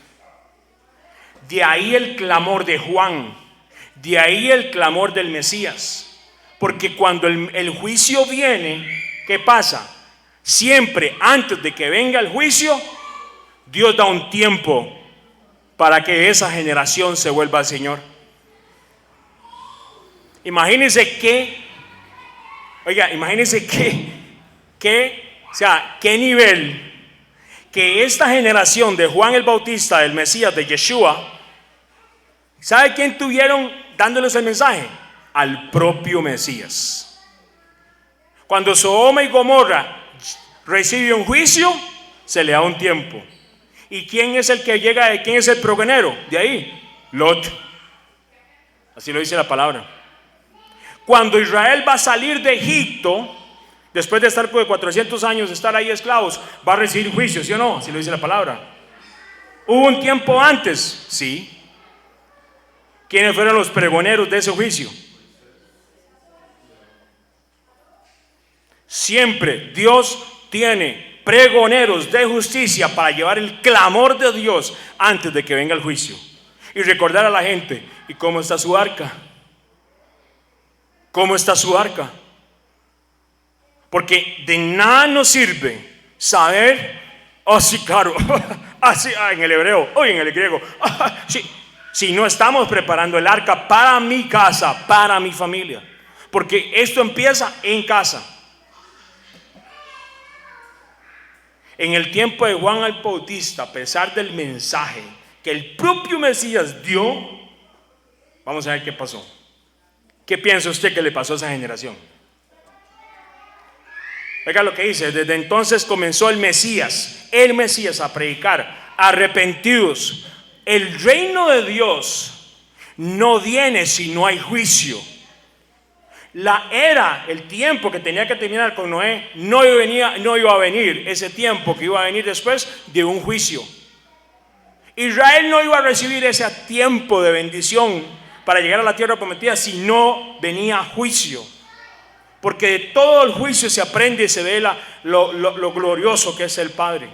ahí el clamor de Juan, de ahí el clamor del Mesías, porque cuando el juicio viene, ¿qué pasa? Siempre antes de que venga el juicio, Dios da un tiempo para que esa generación se vuelva al Señor. Imagínense que, Oiga, imagínense qué nivel que esta generación de Juan el Bautista, del Mesías, de Yeshua, ¿sabe quién tuvieron dándoles el mensaje? Al propio Mesías. Cuando Sodoma y Gomorra recibe un juicio, se le da un tiempo. ¿Y quién es el que llega? ¿Quién es el progenero de ahí? Lot. Así lo dice la palabra. Cuando Israel va a salir de Egipto, después de estar por 400 años de estar ahí esclavos, va a recibir juicio, ¿sí o no? Así lo dice la palabra. ¿Hubo un tiempo antes? Sí. ¿Quiénes fueron los pregoneros de ese juicio? Siempre Dios tiene pregoneros de justicia para llevar el clamor de Dios antes de que venga el juicio. Y recordar a la gente, ¿y cómo está su arca? ¿Cómo está su arca? Porque de nada nos sirve saber, sí, claro, así, en el hebreo, en el griego, sí, si no estamos preparando el arca para mi casa, para mi familia. Porque esto empieza en casa. En el tiempo de Juan el Bautista, a pesar del mensaje que el propio Mesías dio, vamos a ver qué pasó. ¿Qué piensa usted que le pasó a esa generación? Oiga lo que dice: desde entonces comenzó el Mesías a predicar: arrepentidos, el reino de Dios no viene si no hay juicio. La era, el tiempo que tenía que terminar con Noé, no iba a venir ese tiempo que iba a venir después de un juicio. Israel no iba a recibir ese tiempo de bendición para llegar a la tierra prometida si no venía juicio. Porque de todo el juicio se aprende y se ve lo glorioso que es el Padre,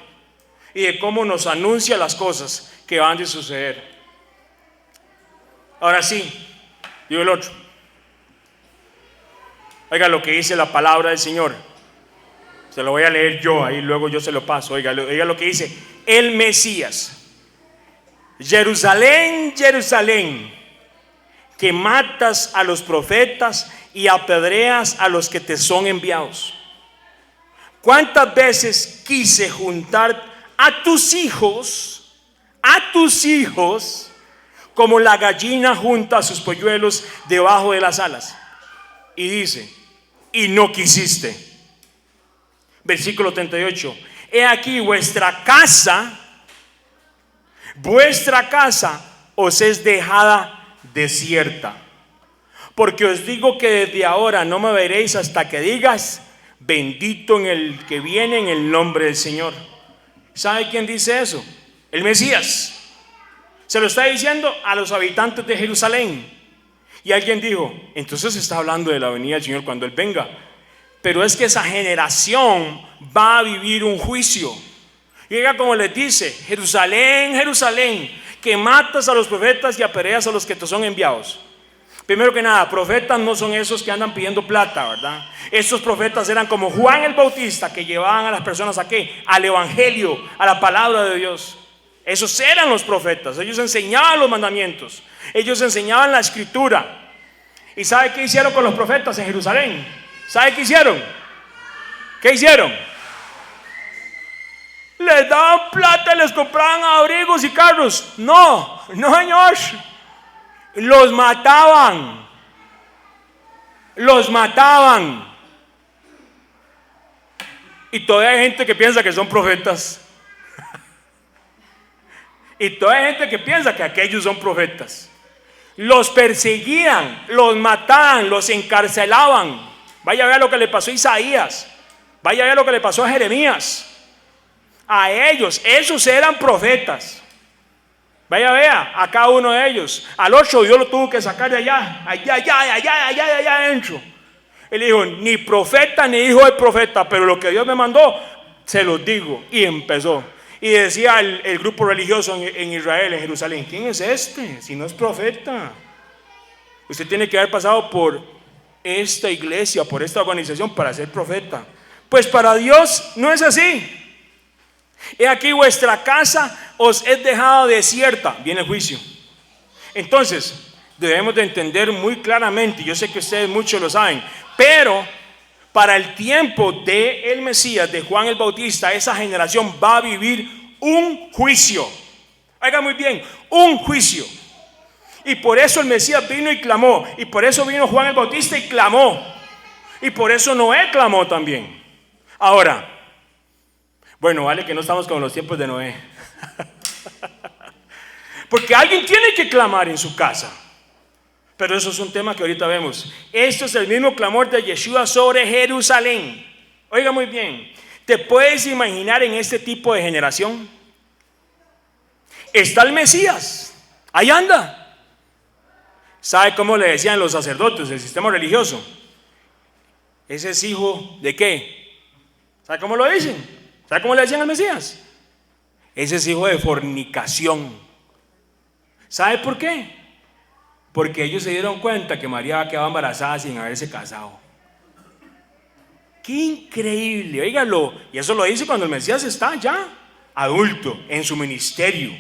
y de cómo nos anuncia las cosas que van a suceder. Ahora sí, digo el otro. Oiga lo que dice la palabra del Señor. Se lo voy a leer yo, ahí luego yo se lo paso. Oiga lo que dice el Mesías: Jerusalén, Jerusalén, que matas a los profetas y apedreas a los que te son enviados. ¿Cuántas veces quise juntar a tus hijos, como la gallina junta a sus polluelos debajo de las alas? Y dice, y no quisiste. Versículo 38. He aquí vuestra casa os es dejada desierta. Porque os digo que desde ahora no me veréis hasta que digas: bendito en el que viene en el nombre del Señor. ¿Sabe quién dice eso? El Mesías. Se lo está diciendo a los habitantes de Jerusalén. Y alguien dijo: entonces está hablando de la venida del Señor cuando Él venga. Pero es que esa generación va a vivir un juicio. Y oiga como les dice: Jerusalén, Jerusalén, que matas a los profetas y apedreas a los que te son enviados. Primero que nada, profetas no son esos que andan pidiendo plata, ¿verdad? Estos profetas eran como Juan el Bautista, que llevaban a las personas ¿a qué? Al evangelio, a la palabra de Dios. Esos eran los profetas. Ellos enseñaban los mandamientos, ellos enseñaban la escritura. ¿Y sabe qué hicieron con los profetas en Jerusalén? ¿Sabe qué hicieron? ¿Qué hicieron? Les daban plata y les compraban abrigos y carros. No, señor. Los mataban. Y todavía hay gente que piensa que son profetas. Y todavía hay gente que piensa que aquellos son profetas. Los perseguían, los mataban, los encarcelaban. Vaya a ver lo que le pasó a Isaías. Vaya a ver lo que le pasó a Jeremías. A ellos, esos eran profetas. Vaya, vea, a cada uno de ellos. Al otro Dios lo tuvo que sacar de allá adentro. Él dijo: ni profeta ni hijo de profeta, pero lo que Dios me mandó, se los digo. Y empezó. Y decía el grupo religioso en Israel, en Jerusalén: ¿quién es este? Si no es profeta. Usted tiene que haber pasado por esta iglesia, por esta organización para ser profeta. Pues para Dios no es así. He aquí vuestra casa os es dejada desierta. Viene el juicio. Entonces debemos de entender muy claramente, yo sé que ustedes muchos lo saben, pero para el tiempo del Mesías, de Juan el Bautista, esa generación va a vivir un juicio. Oiga muy bien, un juicio. Y por eso el Mesías vino y clamó. Y por eso vino Juan el Bautista y clamó. Y por eso Noé clamó también. Ahora, bueno, vale que no estamos con los tiempos de Noé. Porque alguien tiene que clamar en su casa. Pero eso es un tema que ahorita vemos. Esto es el mismo clamor de Yeshua sobre Jerusalén. Oiga muy bien, ¿te puedes imaginar en este tipo de generación? Está el Mesías, ahí anda. ¿Sabe cómo le decían los sacerdotes del sistema religioso? Ese es hijo de ¿qué? ¿Sabe cómo lo dicen? ¿Sabe cómo le decían al Mesías? Ese es hijo de fornicación. ¿Sabe por qué? Porque ellos se dieron cuenta que María quedaba embarazada sin haberse casado. ¡Qué increíble! Óigalo. Y eso lo dice cuando el Mesías está ya adulto en su ministerio,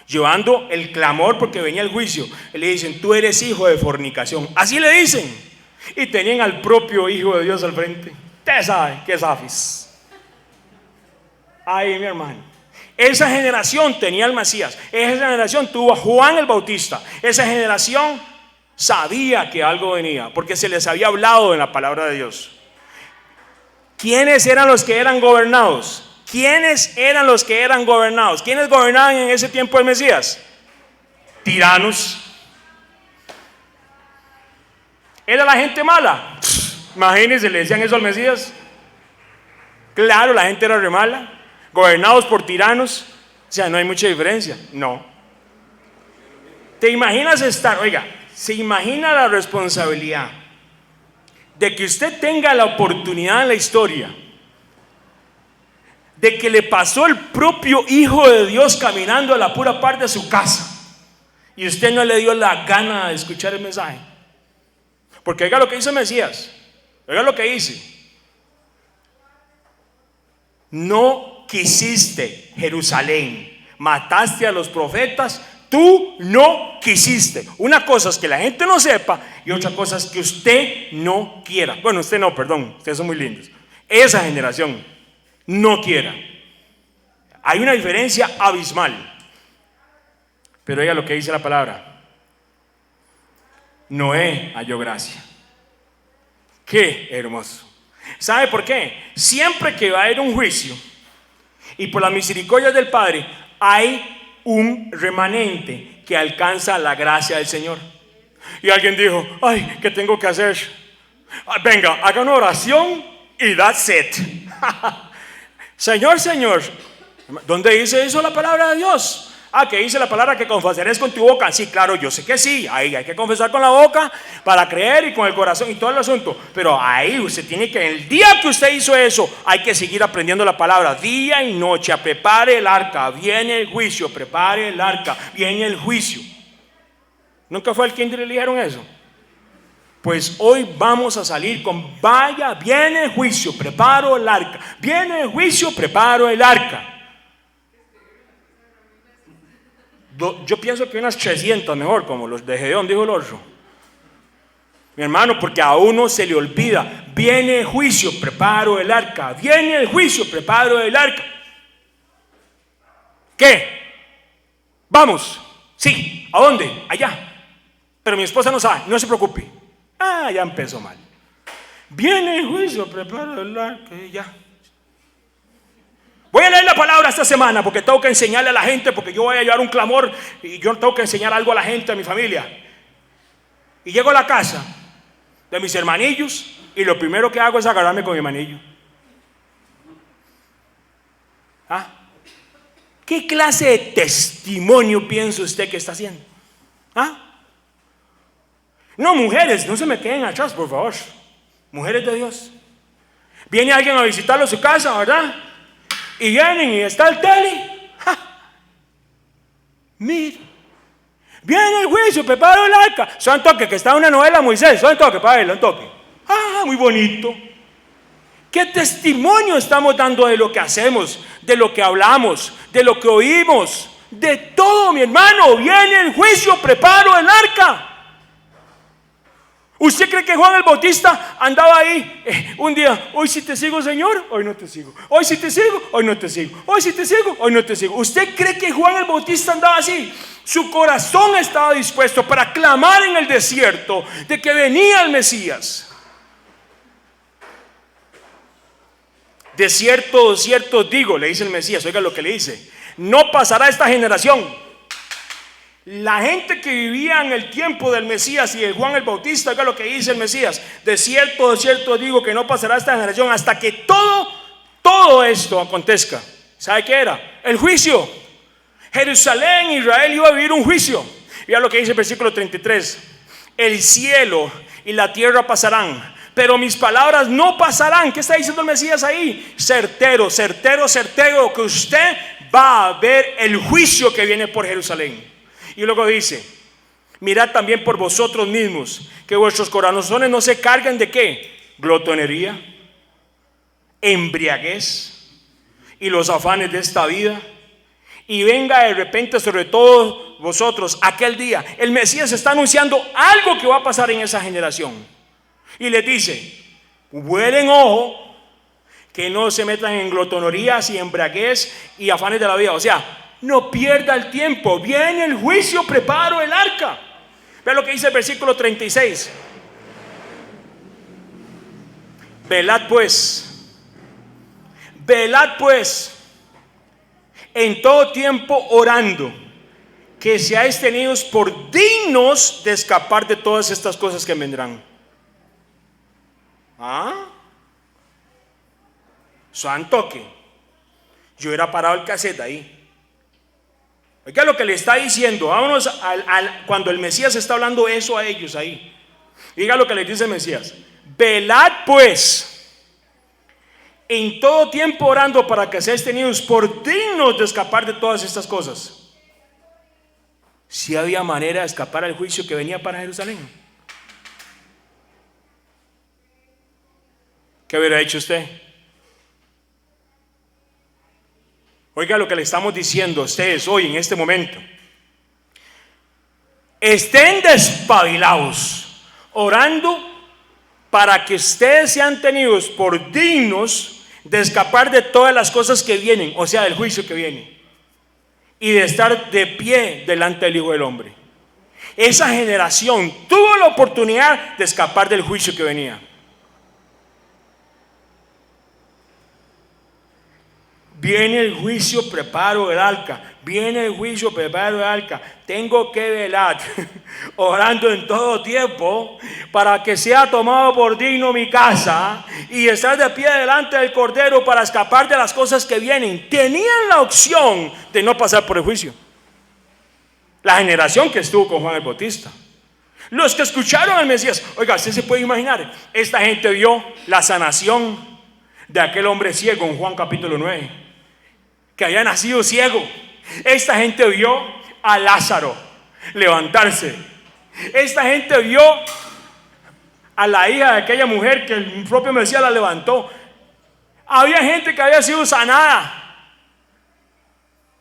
llevando el clamor porque venía el juicio. Le dicen, tú eres hijo de fornicación. Así le dicen. Y tenían al propio Hijo de Dios al frente. Usted sabe que es Afis. Ay, mi hermano. Esa generación tenía al Mesías. Esa generación tuvo a Juan el Bautista. Esa generación sabía que algo venía, porque se les había hablado en la palabra de Dios. ¿Quiénes eran los que eran gobernados? ¿Quiénes eran los que eran gobernados? ¿Quiénes gobernaban en ese tiempo del Mesías? Tiranos. ¿Era la gente mala? Imagínense, le decían eso al Mesías. Claro, la gente era re mala. Gobernados por tiranos. O sea, no hay mucha diferencia. No. ¿Te imaginas estar? Oiga, ¿se imagina la responsabilidad de que usted tenga la oportunidad en la historia de que le pasó el propio Hijo de Dios caminando a la pura parte de su casa y usted no le dio la gana de escuchar el mensaje? Porque oiga lo que dice el Mesías. Oiga lo que dice. No quisiste Jerusalén, mataste a los profetas, tú no quisiste. Una cosa es que la gente no sepa y otra cosa es que usted no quiera. Bueno, usted no, perdón, ustedes son muy lindos. Esa generación no quiera. Hay una diferencia abismal. Pero oiga lo que dice la palabra. Noé halló gracia. Qué hermoso. ¿Sabe por qué? Siempre que va a haber un juicio y por la misericordia del Padre hay un remanente que alcanza la gracia del Señor. Y alguien dijo, ay, ¿qué tengo que hacer? Venga, haga una oración y that's it. Señor, ¿dónde dice eso la palabra de Dios? Que dice la palabra que confesarás con tu boca. Sí, claro, yo sé que sí. Ahí hay que confesar con la boca para creer y con el corazón y todo el asunto. Pero ahí usted tiene que, el día que usted hizo eso, hay que seguir aprendiendo la palabra. Día y noche, prepare el arca. Viene el juicio, prepare el arca. Viene el juicio. ¿Nunca fue al kinder y le dijeron eso? Pues hoy vamos a salir con, vaya, viene el juicio, preparo el arca. Viene el juicio, preparo el arca. Yo pienso que unas 300 mejor, como los de Gedeón, dijo el otro. Mi hermano, porque a uno se le olvida. Viene el juicio, preparo el arca. Viene el juicio, preparo el arca. ¿Qué? Vamos. Sí. ¿A dónde? Allá. Pero mi esposa no sabe, no se preocupe. Ya empezó mal. Viene el juicio, preparo el arca y ya. Voy a leer la palabra esta semana porque tengo que enseñarle a la gente, porque yo voy a llevar un clamor y yo tengo que enseñar algo a la gente, a mi familia. Y llego a la casa de mis hermanillos y lo primero que hago es agarrarme con mi hermanillo. ¿Qué clase de testimonio piensa usted que está haciendo? No, mujeres, no se me queden atrás, por favor. Mujeres de Dios. Viene alguien a visitarlo a su casa, ¿verdad? Y vienen y está el tele. Mira, viene el juicio, preparo el arca. Son toque, que está una novela Moisés. Son toque, para verlo, un toque. Muy bonito. ¿Qué testimonio estamos dando de lo que hacemos, de lo que hablamos, de lo que oímos? De todo, mi hermano. Viene el juicio, preparo el arca. ¿Usted cree que Juan el Bautista andaba ahí un día? Hoy sí te sigo, Señor, hoy no te sigo. Hoy sí te sigo, hoy no te sigo. Hoy sí te sigo, hoy no te sigo. ¿Usted cree que Juan el Bautista andaba así? Su corazón estaba dispuesto para clamar en el desierto de que venía el Mesías. De cierto digo, le dice el Mesías. Oiga lo que le dice: no pasará esta generación. La gente que vivía en el tiempo del Mesías y de Juan el Bautista, oiga lo que dice el Mesías: de cierto digo que no pasará esta generación hasta que todo esto acontezca. ¿Sabe qué era? El juicio. Jerusalén, Israel iba a vivir un juicio. Mira lo que dice el versículo 33: el cielo y la tierra pasarán, pero mis palabras no pasarán. ¿Qué está diciendo el Mesías ahí? Certero, que usted va a ver el juicio que viene por Jerusalén. Y luego dice: mirad también por vosotros mismos, que vuestros corazones no se carguen de ¿qué? Glotonería, embriaguez y los afanes de esta vida, y venga de repente sobre todos vosotros aquel día. El Mesías está anunciando algo que va a pasar en esa generación, y les dice: vuelen ojo, que no se metan en glotonerías y embriaguez y afanes de la vida. O sea, no pierda el tiempo, viene el juicio, preparo el arca. Vea lo que dice el versículo 36: velad pues en todo tiempo orando, que seáis tenidos por dignos de escapar de todas estas cosas que vendrán. Santo que yo hubiera parado el cassette ahí. Oiga lo que le está diciendo. Vámonos cuando el Mesías está hablando eso a ellos ahí. Diga lo que le dice el Mesías: velad pues en todo tiempo orando, para que seáis tenidos por dignos de escapar de todas estas cosas. Si había manera de escapar al juicio que venía para Jerusalén. ¿Qué hubiera hecho usted? Oiga lo que le estamos diciendo a ustedes hoy en este momento: estén despabilados, orando para que ustedes sean tenidos por dignos de escapar de todas las cosas que vienen, o sea, del juicio que viene, y de estar de pie delante del Hijo del Hombre. Esa generación tuvo la oportunidad de escapar del juicio que venía. Viene el juicio, preparo el arca. Viene el juicio, preparo el arca. Tengo que velar, orando en todo tiempo, para que sea tomado por digno mi casa, y estar de pie delante del Cordero para escapar de las cosas que vienen. Tenían la opción de no pasar por el juicio. La generación que estuvo con Juan el Bautista, los que escucharon al Mesías. Oiga, usted se puede imaginar, esta gente vio la sanación de aquel hombre ciego en Juan capítulo 9, que había nacido ciego. Esta gente vio a Lázaro levantarse. Esta gente vio a la hija de aquella mujer que el propio Mesías la levantó. Había gente que había sido sanada.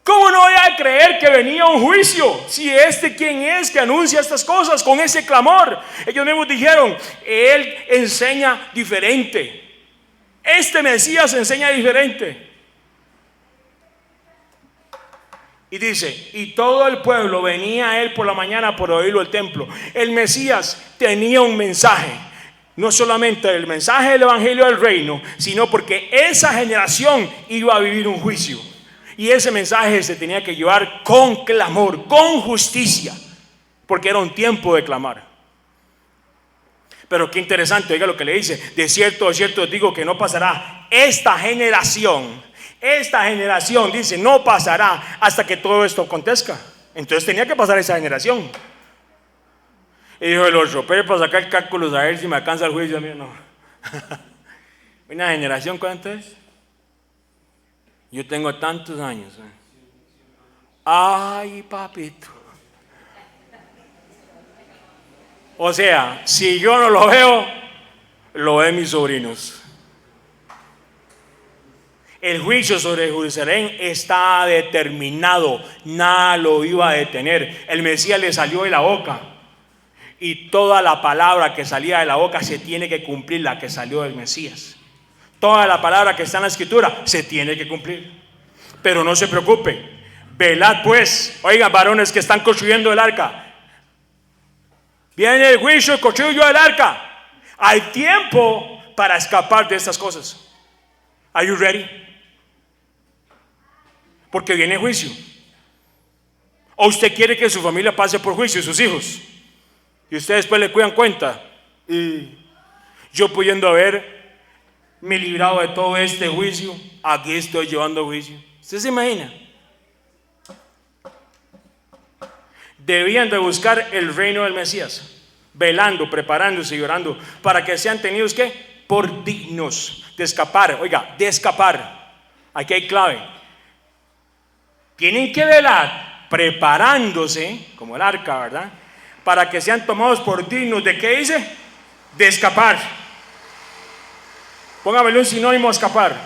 ¿Cómo no voy a creer que venía un juicio? Si ¿quién es que anuncia estas cosas con ese clamor? Ellos mismos dijeron: él enseña diferente. Este Mesías enseña diferente. Y dice: y todo el pueblo venía a él por la mañana por oírlo al templo. El Mesías tenía un mensaje, no solamente el mensaje del evangelio del reino, sino porque esa generación iba a vivir un juicio, y ese mensaje se tenía que llevar con clamor, con justicia, porque era un tiempo de clamar. Pero qué interesante, oiga lo que le dice: de cierto digo que no pasará esta generación. Esta generación, dice, no pasará hasta que todo esto acontezca. Entonces tenía que pasar esa generación. Y dijo el otro: pero para sacar cálculos a ver si me alcanza el juicio. No. Una generación, ¿cuánto es? Yo tengo tantos años. Ay, papito. O sea, si yo no lo veo, lo ven mis sobrinos. El juicio sobre Jerusalén está determinado, nada lo iba a detener. El Mesías le salió de la boca Y toda la palabra que salía de la boca se tiene que cumplir, la que salió del Mesías. Toda la palabra que está en la Escritura se tiene que cumplir. Pero no se preocupe, velad pues. Oigan, varones que están construyendo el arca, viene el juicio, construyo el arca. Hay tiempo para escapar de estas cosas. Are you ready? Porque viene juicio. ¿O usted quiere que su familia pase por juicio, sus hijos? Y ustedes después le cuidan cuenta. Y yo pudiendo haberme librado de todo este juicio, aquí estoy llevando juicio. ¿Usted se imagina? Debían de buscar el reino del Mesías, velando, preparándose y orando, para que sean tenidos, ¿qué? Por dignos de escapar. Oiga, de escapar. Aquí hay clave. Tienen que velar, preparándose, como el arca, ¿verdad? Para que sean tomados por dignos de, ¿qué dice? De escapar. Póngamelo un sinónimo de escapar.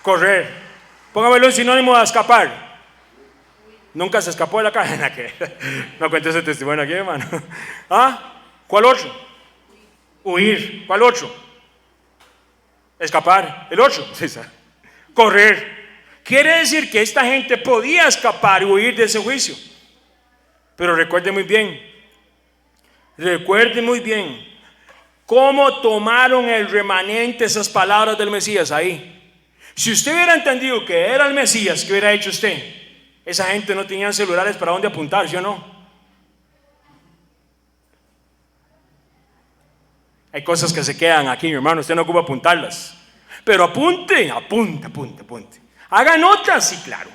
Correr. Póngamelo un sinónimo de escapar. Nunca se escapó de la cadena. No cuente ese testimonio aquí, hermano. ¿Ah? ¿Cuál otro? Huir. ¿Cuál otro? Escapar. El otro. Correr. Quiere decir que esta gente podía escapar y huir de ese juicio. Pero recuerde muy bien cómo tomaron el remanente esas palabras del Mesías ahí. Si usted hubiera entendido que era el Mesías, ¿qué hubiera hecho usted? Esa gente no tenía celulares para dónde apuntar, ¿sí o no? Hay cosas que se quedan aquí, mi hermano, usted no ocupa apuntarlas. Pero apunte. Haga notas, sí, claro.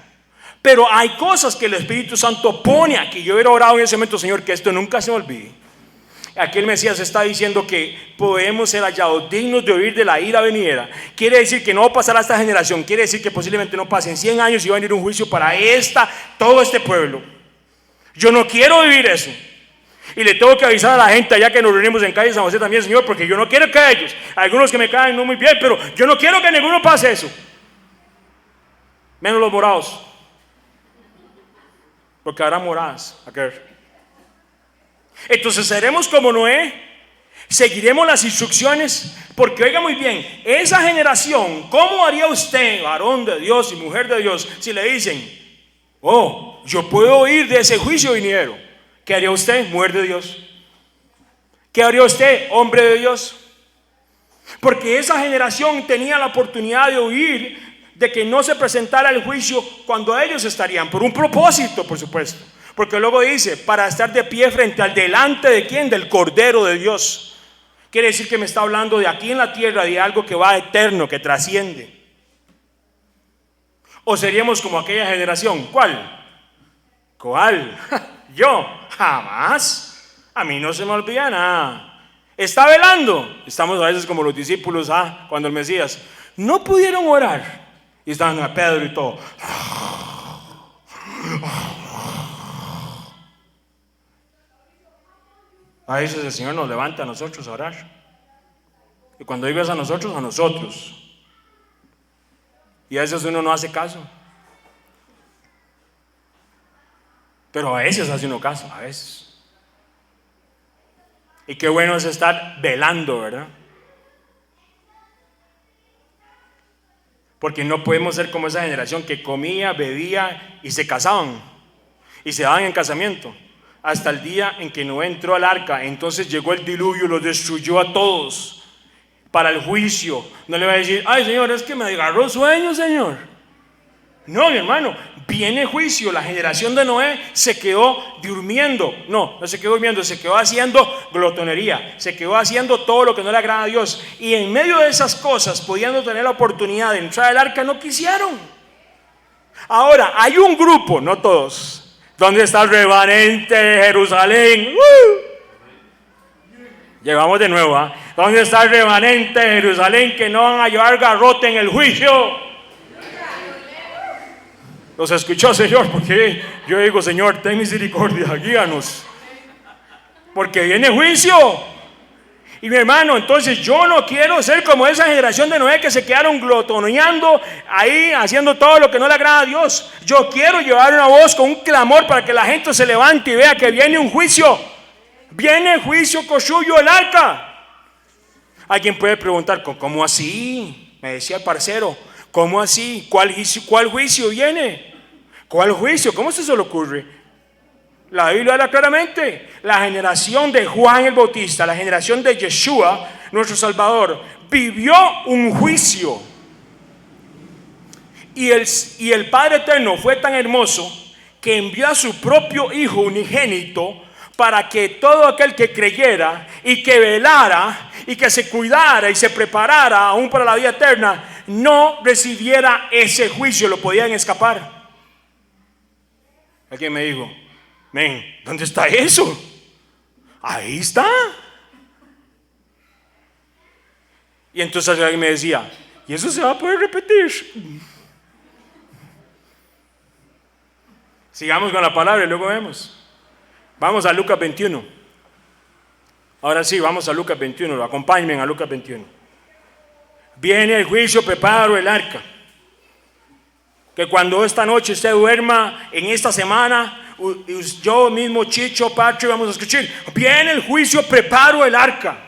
Pero hay cosas que el Espíritu Santo pone aquí. Yo hubiera orado en ese momento, Señor, que esto nunca se me olvide. Aquí el Mesías está diciendo que podemos ser hallados dignos de huir de la ira venidera. Quiere decir que no pasará esta generación. Quiere decir que posiblemente no pasen 100 años y va a venir un juicio para todo este pueblo. Yo no quiero vivir eso. Y le tengo que avisar a la gente allá que nos reunimos en calle San José también, Señor, porque yo no quiero que ellos, algunos que me caen no muy bien, pero yo no quiero que ninguno pase eso. Menos los morados. Porque habrá moradas. Entonces seremos como Noé. Seguiremos las instrucciones. Porque oiga muy bien, esa generación, ¿cómo haría usted, varón de Dios y mujer de Dios, si le dicen, oh, yo puedo ir de ese juicio venidero? ¿Qué haría usted, mujer de Dios? ¿Qué haría usted, hombre de Dios? Porque esa generación tenía la oportunidad de huir de que no se presentara el juicio cuando ellos estarían, por un propósito, por supuesto. Porque luego dice, para estar de pie frente al delante de ¿quién? Del Cordero de Dios. Quiere decir que me está hablando de aquí en la tierra, de algo que va eterno, que trasciende. ¿O seríamos como aquella generación? ¿Cuál? Yo, jamás. A mí no se me olvida nada. ¿Está velando? Estamos a veces como los discípulos, cuando el Mesías, no pudieron orar. Y estaban a Pedro y todo. A veces el Señor nos levanta a nosotros a orar. Y cuando digo a nosotros. Y a veces uno no hace caso. Pero a veces hace uno caso, a veces. Y qué bueno es estar velando, ¿verdad? Porque no podemos ser como esa generación que comía, bebía y se casaban. Y se daban en casamiento. Hasta el día en que Noé entró al arca. Entonces llegó el diluvio, los destruyó a todos. Para el juicio. No le va a decir, ay Señor, es que me agarró sueño, Señor. No, mi hermano, viene juicio. La generación de Noé se quedó durmiendo. No se quedó durmiendo, se quedó haciendo glotonería. Se quedó haciendo todo lo que no le agrada a Dios. Y en medio de esas cosas, pudiendo tener la oportunidad de entrar al arca, no quisieron. Ahora, hay un grupo, no todos. ¿Dónde está el remanente de Jerusalén? Llegamos de nuevo, ¿Dónde está el remanente de Jerusalén que no van a llevar garrote en el juicio? Los escuchó, Señor, porque yo digo, Señor, ten misericordia, guíanos. Porque viene juicio. Y mi hermano, entonces yo no quiero ser como esa generación de Noé que se quedaron glotoneando ahí, haciendo todo lo que no le agrada a Dios. Yo quiero llevar una voz con un clamor para que la gente se levante y vea que viene un juicio. viene el juicio con suyo el arca. Alguien puede preguntar, ¿cómo así? Me decía el parcero, ¿cómo así? ¿Cuál juicio viene? ¿Cuál juicio? ¿Cómo se le ocurre? La Biblia habla claramente. La generación de Juan el Bautista, la generación de Yeshua, nuestro Salvador, vivió un juicio. Y el Padre Eterno fue tan hermoso que envió a su propio Hijo unigénito para que todo aquel que creyera y que velara y que se cuidara y se preparara aún para la vida eterna no recibiera ese juicio, lo podían escapar. Alguien me dijo, men, ¿dónde está eso? Ahí está. Y entonces alguien me decía, ¿y eso se va a poder repetir? Sigamos con la palabra y luego vemos. Vamos a Lucas 21. Ahora sí, vamos a Lucas 21. Acompáñenme a Lucas 21. Viene el juicio, preparo el arca. Que cuando esta noche usted duerma en esta semana, yo mismo, Chicho, Pacho, vamos a escuchar. Viene el juicio, preparo el arca.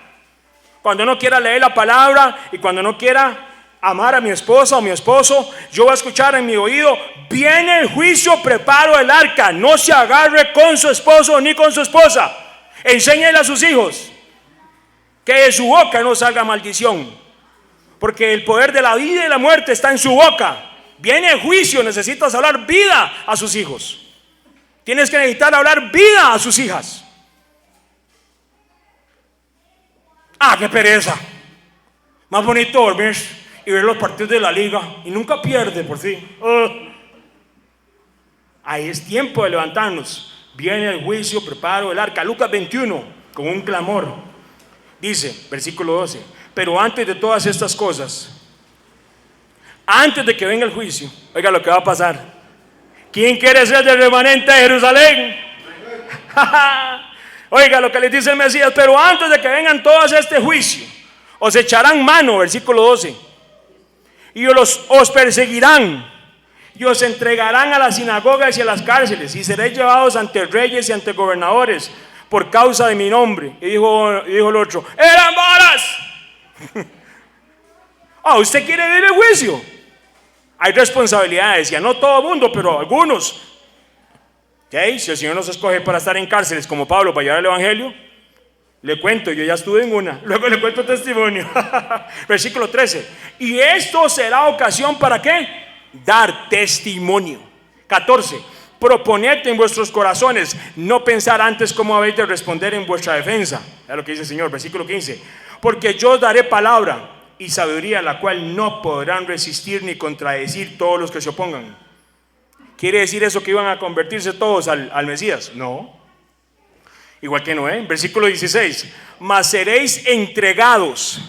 Cuando no quiera leer la palabra y cuando no quiera amar a mi esposa o mi esposo, yo voy a escuchar en mi oído, viene el juicio, preparo el arca. No se agarre con su esposo ni con su esposa. Enséñele a sus hijos que de su boca no salga maldición, porque el poder de la vida y la muerte está en su boca. Viene el juicio, necesitas hablar vida a sus hijos. Tienes que necesitar hablar vida a sus hijas. Ah, qué pereza. Más bonito dormir y ver los partidos de la liga y nunca pierde por sí. Ahí es tiempo de levantarnos. Viene el juicio, preparo el arca. Lucas 21, con un clamor. Dice, versículo 12, pero antes de todas estas cosas, antes de que venga el juicio, oiga lo que va a pasar. ¿Quién quiere ser del remanente de Jerusalén? Oiga lo que les dice el Mesías, pero antes de que vengan todos este juicio, os echarán mano, versículo 12, y os perseguirán, y os entregarán a las sinagogas y a las cárceles, y seréis llevados ante reyes y ante gobernadores por causa de mi nombre. Y dijo el otro, eran varas. ¿Usted quiere vivir el juicio? Hay responsabilidades, y a no todo el mundo, pero algunos. ¿Okay? Si el Señor nos escoge para estar en cárceles como Pablo para llevar el evangelio, le cuento, yo ya estuve en una, luego le cuento testimonio. Versículo 13, y esto será ocasión ¿para qué? Dar testimonio. 14, proponed en vuestros corazones no pensar antes cómo habéis de responder en vuestra defensa. Es lo que dice el Señor. Versículo 15, porque yo os daré palabra y sabiduría, la cual no podrán resistir ni contradecir todos los que se opongan. ¿Quiere decir eso que iban a convertirse todos al Mesías? No. Igual que Noé. Versículo 16, mas seréis entregados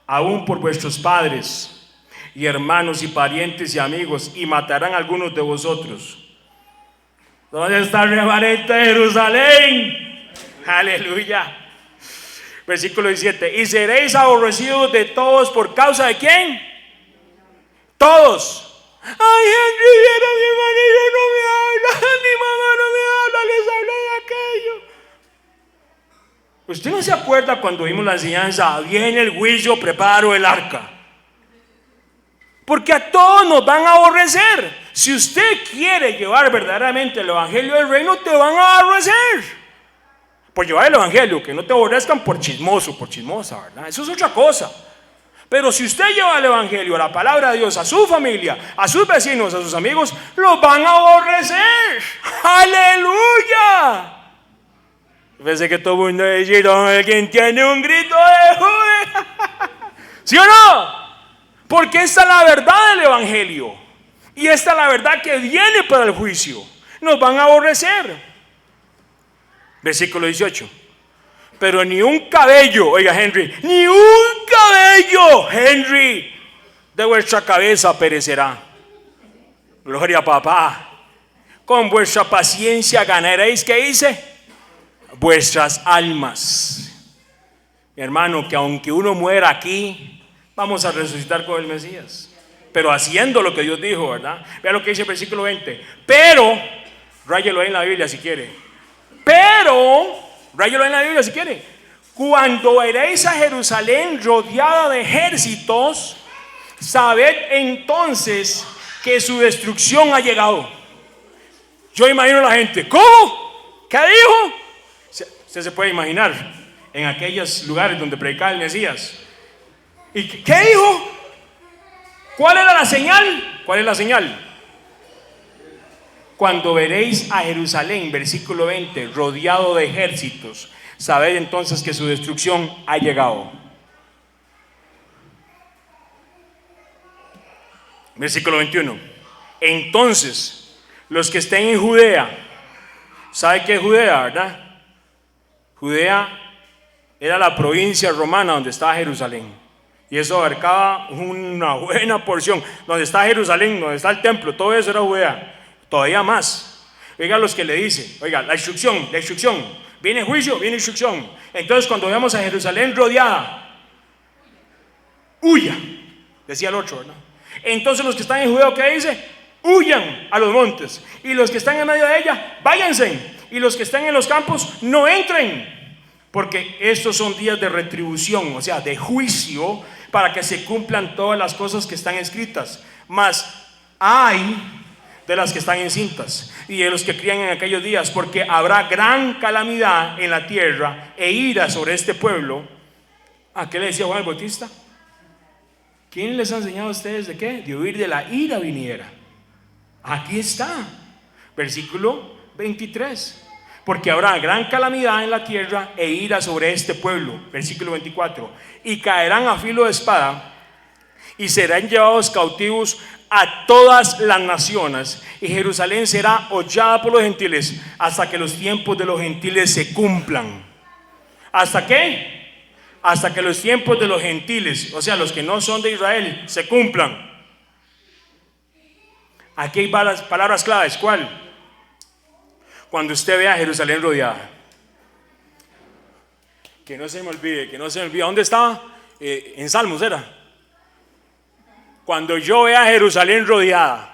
aún por vuestros padres y hermanos y parientes y amigos, y matarán a algunos de vosotros. ¿Dónde está el remanente de Jerusalén? Aleluya. Versículo 17, y seréis aborrecidos de todos por causa de ¿quién? Todos. Ay, Henry, vieron, mi hermanillo no me habla, mi mamá no me habla, les hablé de aquello. ¿Usted no se acuerda cuando vimos la enseñanza? Viene el juicio, preparo el arca. Porque a todos nos van a aborrecer. Si usted quiere llevar verdaderamente el evangelio del reino, te van a aborrecer. Por llevar el evangelio, que no te aborrezcan por chismoso, por chismosa, ¿verdad? Eso es otra cosa. Pero si usted lleva el evangelio, la palabra de Dios a su familia, a sus vecinos, a sus amigos, los van a aborrecer. ¡Aleluya! Pensé que todo el mundo decía, alguien tiene un grito de joven. ¿Sí o no? Porque esta es la verdad del evangelio. Y esta es la verdad que viene para el juicio. Nos van a aborrecer. Versículo 18. Pero ni un cabello, oiga Henry, ni un cabello, Henry, de vuestra cabeza perecerá. Gloria a papá. Con vuestra paciencia ganaréis, ¿qué dice? Vuestras almas. Mi hermano, que aunque uno muera aquí, vamos a resucitar con el Mesías. Pero haciendo lo que Dios dijo, ¿verdad? Vea lo que dice el versículo 20. Pero, ráyelo ahí en la Biblia si quiere. Pero Ráyelo en la Biblia si quiere. Cuando veréis a Jerusalén rodeada de ejércitos, sabed entonces que su destrucción ha llegado. Yo imagino a la gente, ¿cómo? ¿Qué dijo? Usted se puede imaginar en aquellos lugares donde predicaba el Mesías. ¿Y qué dijo? ¿Cuál era la señal? ¿Cuál es la señal? Cuando veréis a Jerusalén, versículo 20, rodeado de ejércitos, sabed entonces que su destrucción ha llegado. Versículo 21. Entonces, los que estén en Judea, ¿sabe qué es Judea, verdad? Judea era la provincia romana donde estaba Jerusalén. Y eso abarcaba una buena porción. Donde está Jerusalén, donde está el templo, todo eso era Judea. Todavía más. Oiga los que le dice, oiga, la instrucción. Viene juicio, viene instrucción. Entonces cuando veamos a Jerusalén rodeada, huya, decía el otro, ¿verdad? Entonces los que están en Judea, ¿qué dice? Huyan a los montes. Y los que están en medio de ella, váyanse. Y los que están en los campos, no entren. Porque estos son días de retribución, o sea, de juicio, para que se cumplan todas las cosas que están escritas. Mas hay de las que están encintas y de los que crían en aquellos días, porque habrá gran calamidad en la tierra e ira sobre este pueblo. ¿A qué le decía Juan el Bautista? ¿Quién les ha enseñado a ustedes de qué? De huir de la ira viniera. Aquí está, versículo 23. Porque habrá gran calamidad en la tierra e ira sobre este pueblo. Versículo 24. Y caerán a filo de espada y serán llevados cautivos a todas las naciones. Y Jerusalén será hollada por los gentiles hasta que los tiempos de los gentiles se cumplan. ¿Hasta qué? Hasta que los tiempos de los gentiles, o sea, los que no son de Israel, se cumplan. Aquí hay varias palabras claves. ¿Cuál? Cuando usted vea a Jerusalén rodeada. Que no se me olvide. ¿Dónde estaba? En Salmos era. Cuando yo vea a Jerusalén rodeada,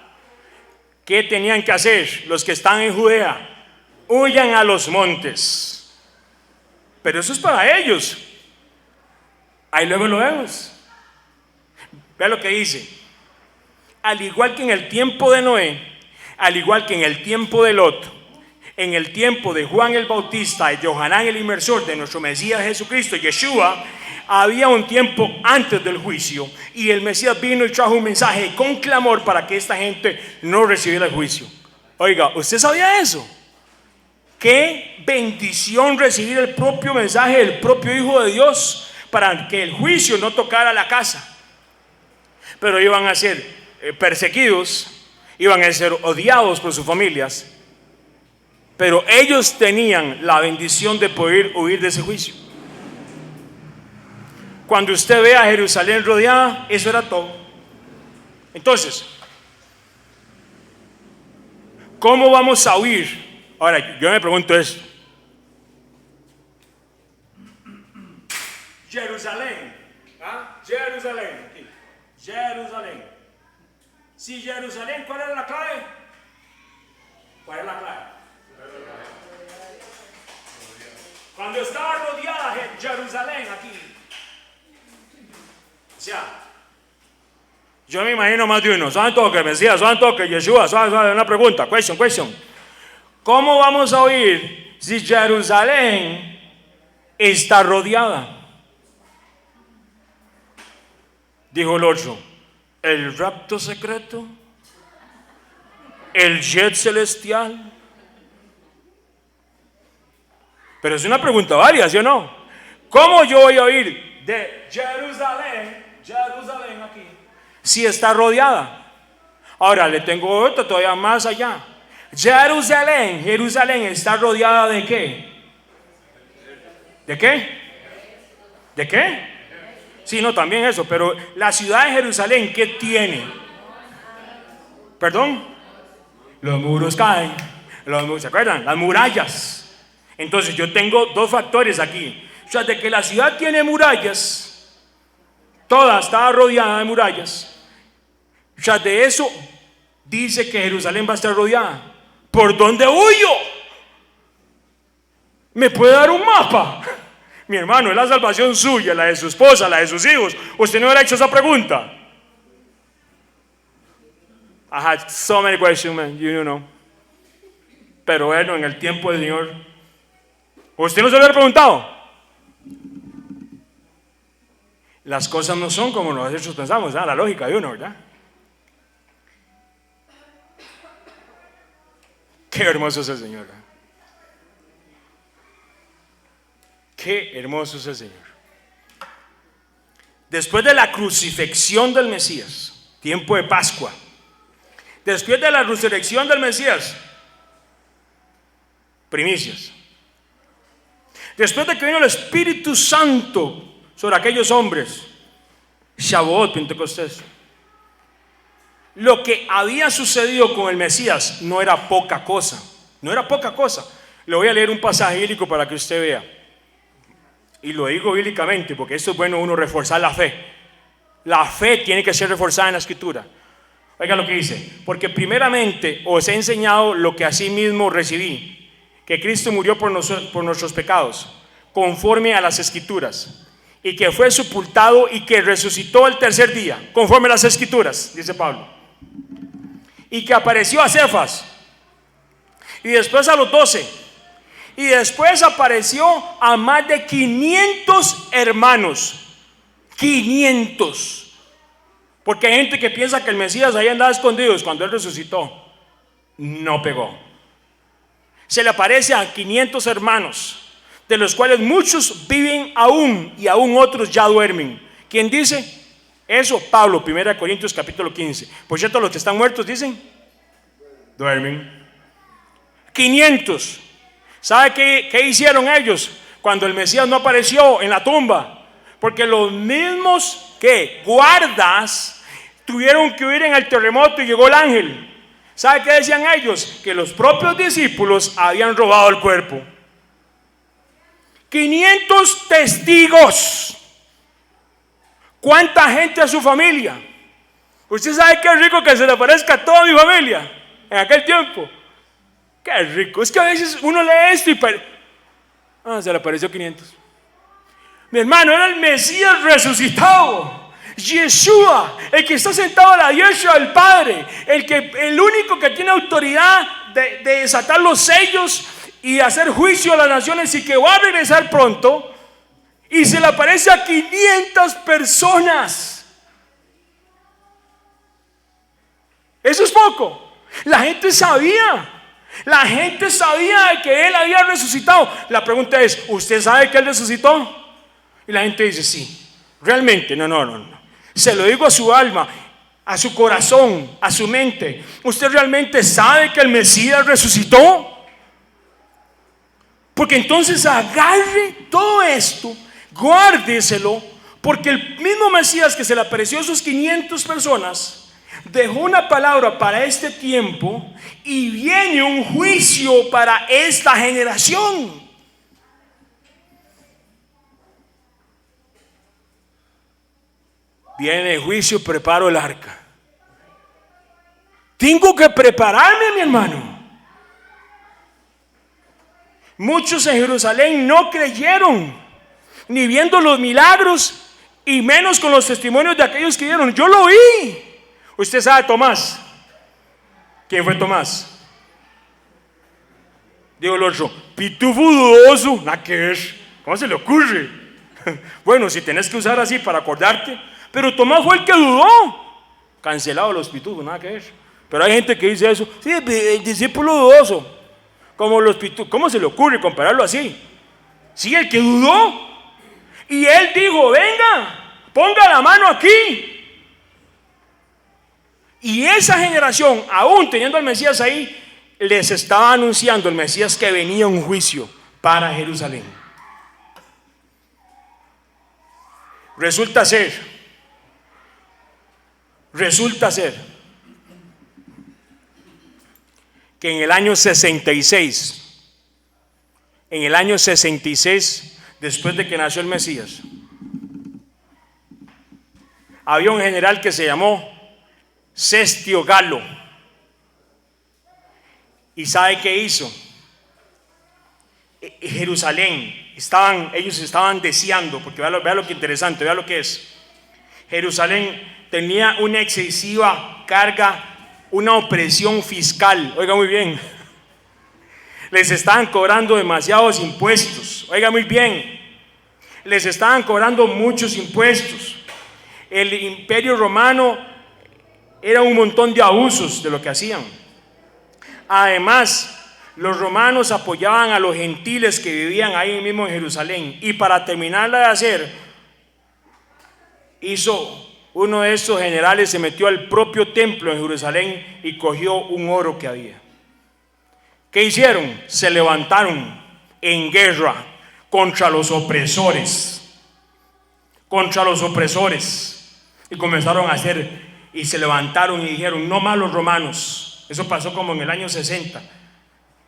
¿qué tenían que hacer los que están en Judea? Huyan a los montes. Pero eso es para ellos. Ahí luego lo vemos. Vea lo que dice. Al igual que en el tiempo de Noé, al igual que en el tiempo de Lot, en el tiempo de Juan el Bautista y Johanán el Inmersor, de nuestro Mesías Jesucristo, Yeshua, había un tiempo antes del juicio, y el Mesías vino y trajo un mensaje con clamor para que esta gente no recibiera el juicio. Oiga, ¿usted sabía eso? Qué bendición recibir el propio mensaje del propio Hijo de Dios para que el juicio no tocara la casa. Pero iban a ser perseguidos, iban a ser odiados por sus familias. Pero ellos tenían la bendición de poder huir de ese juicio. Cuando usted ve a Jerusalén rodeada, eso era todo. Entonces, ¿cómo vamos a huir? Ahora, yo me pregunto esto. Jerusalén. Jerusalén. Aquí. Jerusalén. Si Jerusalén, ¿cuál era la clave? ¿Cuál es la clave? Cuando estaba rodeada Jerusalén aquí. O sea, yo me imagino más de uno. Santo que Mesías, santo que Yeshua, una pregunta, question. ¿Cómo vamos a oír si Jerusalén está rodeada? Dijo el otro, el rapto secreto, el jet celestial. Pero es una pregunta válida, ¿sí o no? ¿Cómo yo voy a oír de Jerusalén aquí, si está rodeada? Ahora le tengo otra todavía más allá. Jerusalén está rodeada ¿de qué? ¿De qué? ¿De qué? Sí, no, también eso, pero la ciudad de Jerusalén, ¿qué tiene? ¿Perdón? Los muros caen, ¿se acuerdan? Las murallas. Entonces yo tengo dos factores aquí. O sea, de que la ciudad tiene murallas, toda está rodeada de murallas. O sea, de eso dice que Jerusalén va a estar rodeada. ¿Por dónde huyo? ¿Me puede dar un mapa? Mi hermano, es la salvación suya, la de su esposa, la de sus hijos. ¿Usted no hubiera hecho esa pregunta? I had so many questions, man, you know. Pero bueno, en el tiempo del Señor. ¿Usted no se lo hubiera preguntado? Las cosas no son como nosotros pensamos, la lógica de uno, ¿verdad? Qué hermoso es el Señor. Qué hermoso es el Señor. Después de la crucifixión del Mesías, tiempo de Pascua, después de la resurrección del Mesías, primicias. Después de que vino el Espíritu Santo sobre aquellos hombres, Shavuot, Pentecostés, lo que había sucedido con el Mesías no era poca cosa. No era poca cosa. Le voy a leer un pasaje bíblico para que usted vea. Y lo digo bíblicamente porque esto es bueno, uno reforzar la fe. La fe tiene que ser reforzada en la Escritura. Oiga lo que dice: porque primeramente os he enseñado lo que asimismo recibí, que Cristo murió por nuestros pecados, conforme a las Escrituras, y que fue sepultado y que resucitó el tercer día, conforme a las Escrituras, dice Pablo, y que apareció a Cefas, y después a los 12, y después apareció a más de 500 hermanos. 500. Porque hay gente que piensa que el Mesías ahí andaba escondido. Cuando él resucitó, no pegó. Se le aparece a 500 hermanos, de los cuales muchos viven aún y aún otros ya duermen. ¿Quién dice eso? Pablo, 1 Corintios capítulo 15. Por cierto, los que están muertos dicen, duermen. 500. ¿Sabe qué hicieron ellos cuando el Mesías no apareció en la tumba? Porque los mismos guardas tuvieron que huir en el terremoto y llegó el ángel. ¿Sabe qué decían ellos? Que los propios discípulos habían robado el cuerpo. 500 testigos. ¿Cuánta gente a su familia? ¿Usted sabe qué rico que se le aparezca a toda mi familia en aquel tiempo? Qué rico. Es que a veces uno lee esto y se le apareció 500. Mi hermano, era el Mesías resucitado, Yeshua, el que está sentado a la diestra del Padre, el único que tiene autoridad de desatar los sellos y hacer juicio a las naciones, y que va a regresar pronto. Y se le aparece a 500 personas. Eso es poco. La gente sabía de que él había resucitado. La pregunta es, ¿usted sabe que él resucitó? Y la gente dice, sí. Realmente, no. Se lo digo a su alma, a su corazón, a su mente. ¿Usted realmente sabe que el Mesías resucitó? Porque entonces agarre todo esto, guárdeselo, porque el mismo Mesías que se le apareció a esos 500 personas dejó una palabra para este tiempo, y viene un juicio para esta generación. Viene el juicio, preparo el arca. Tengo que prepararme, mi hermano. Muchos en Jerusalén no creyeron, ni viendo los milagros, y menos con los testimonios de aquellos que vieron. Yo lo vi. Usted sabe Tomás. ¿Quién fue Tomás? Digo el otro, pitufo dudoso. Nada que ver. ¿Cómo se le ocurre? Bueno, si tenés que usar así para acordarte. Pero Tomás fue el que dudó. Cancelado los pitufos, nada que ver. Pero hay gente que dice eso. Sí, el discípulo dudoso. Como los pitufos. ¿Cómo se le ocurre compararlo así? Sí, el que dudó. Y él dijo, venga, ponga la mano aquí. Y esa generación, aún teniendo al Mesías ahí, les estaba anunciando el Mesías que venía un juicio para Jerusalén. Resulta ser que en el año 66, después de que nació el Mesías, había un general que se llamó Cestio Galo. ¿Y sabe qué hizo? Jerusalén, ellos estaban deseando, porque vea lo que interesante, vea lo que es. Jerusalén tenía una excesiva carga, una opresión fiscal. Oiga muy bien, les estaban cobrando demasiados impuestos. Oiga muy bien, les estaban cobrando muchos impuestos. El Imperio Romano era un montón de abusos de lo que hacían. Además, los romanos apoyaban a los gentiles que vivían ahí mismo en Jerusalén. Y para terminarla de hacer, uno de estos generales se metió al propio templo en Jerusalén y cogió un oro que había. ¿Qué hicieron? Se levantaron en guerra contra los opresores. Contra los opresores. Y comenzaron a hacer, y se levantaron y dijeron: no más los romanos. Eso pasó como en el año 60.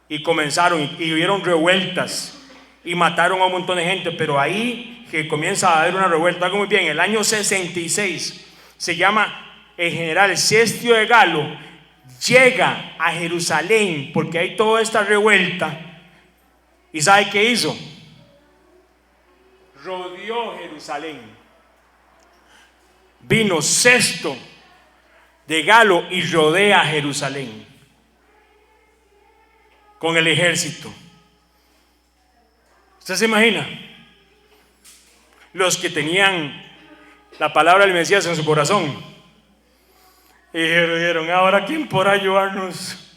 Y comenzaron, y hubieron revueltas, y mataron a un montón de gente. Pero ahí que comienza a haber una revuelta, algo muy bien, el año 66, se llama el general Cestio de Galo, llega a Jerusalén, porque hay toda esta revuelta, y ¿sabe qué hizo? Rodeó Jerusalén. Vino Cesto de Galo y rodea Jerusalén con el ejército. ¿Usted se imagina? Los que tenían la palabra del Mesías en su corazón y dijeron: ahora ¿quién podrá ayudarnos?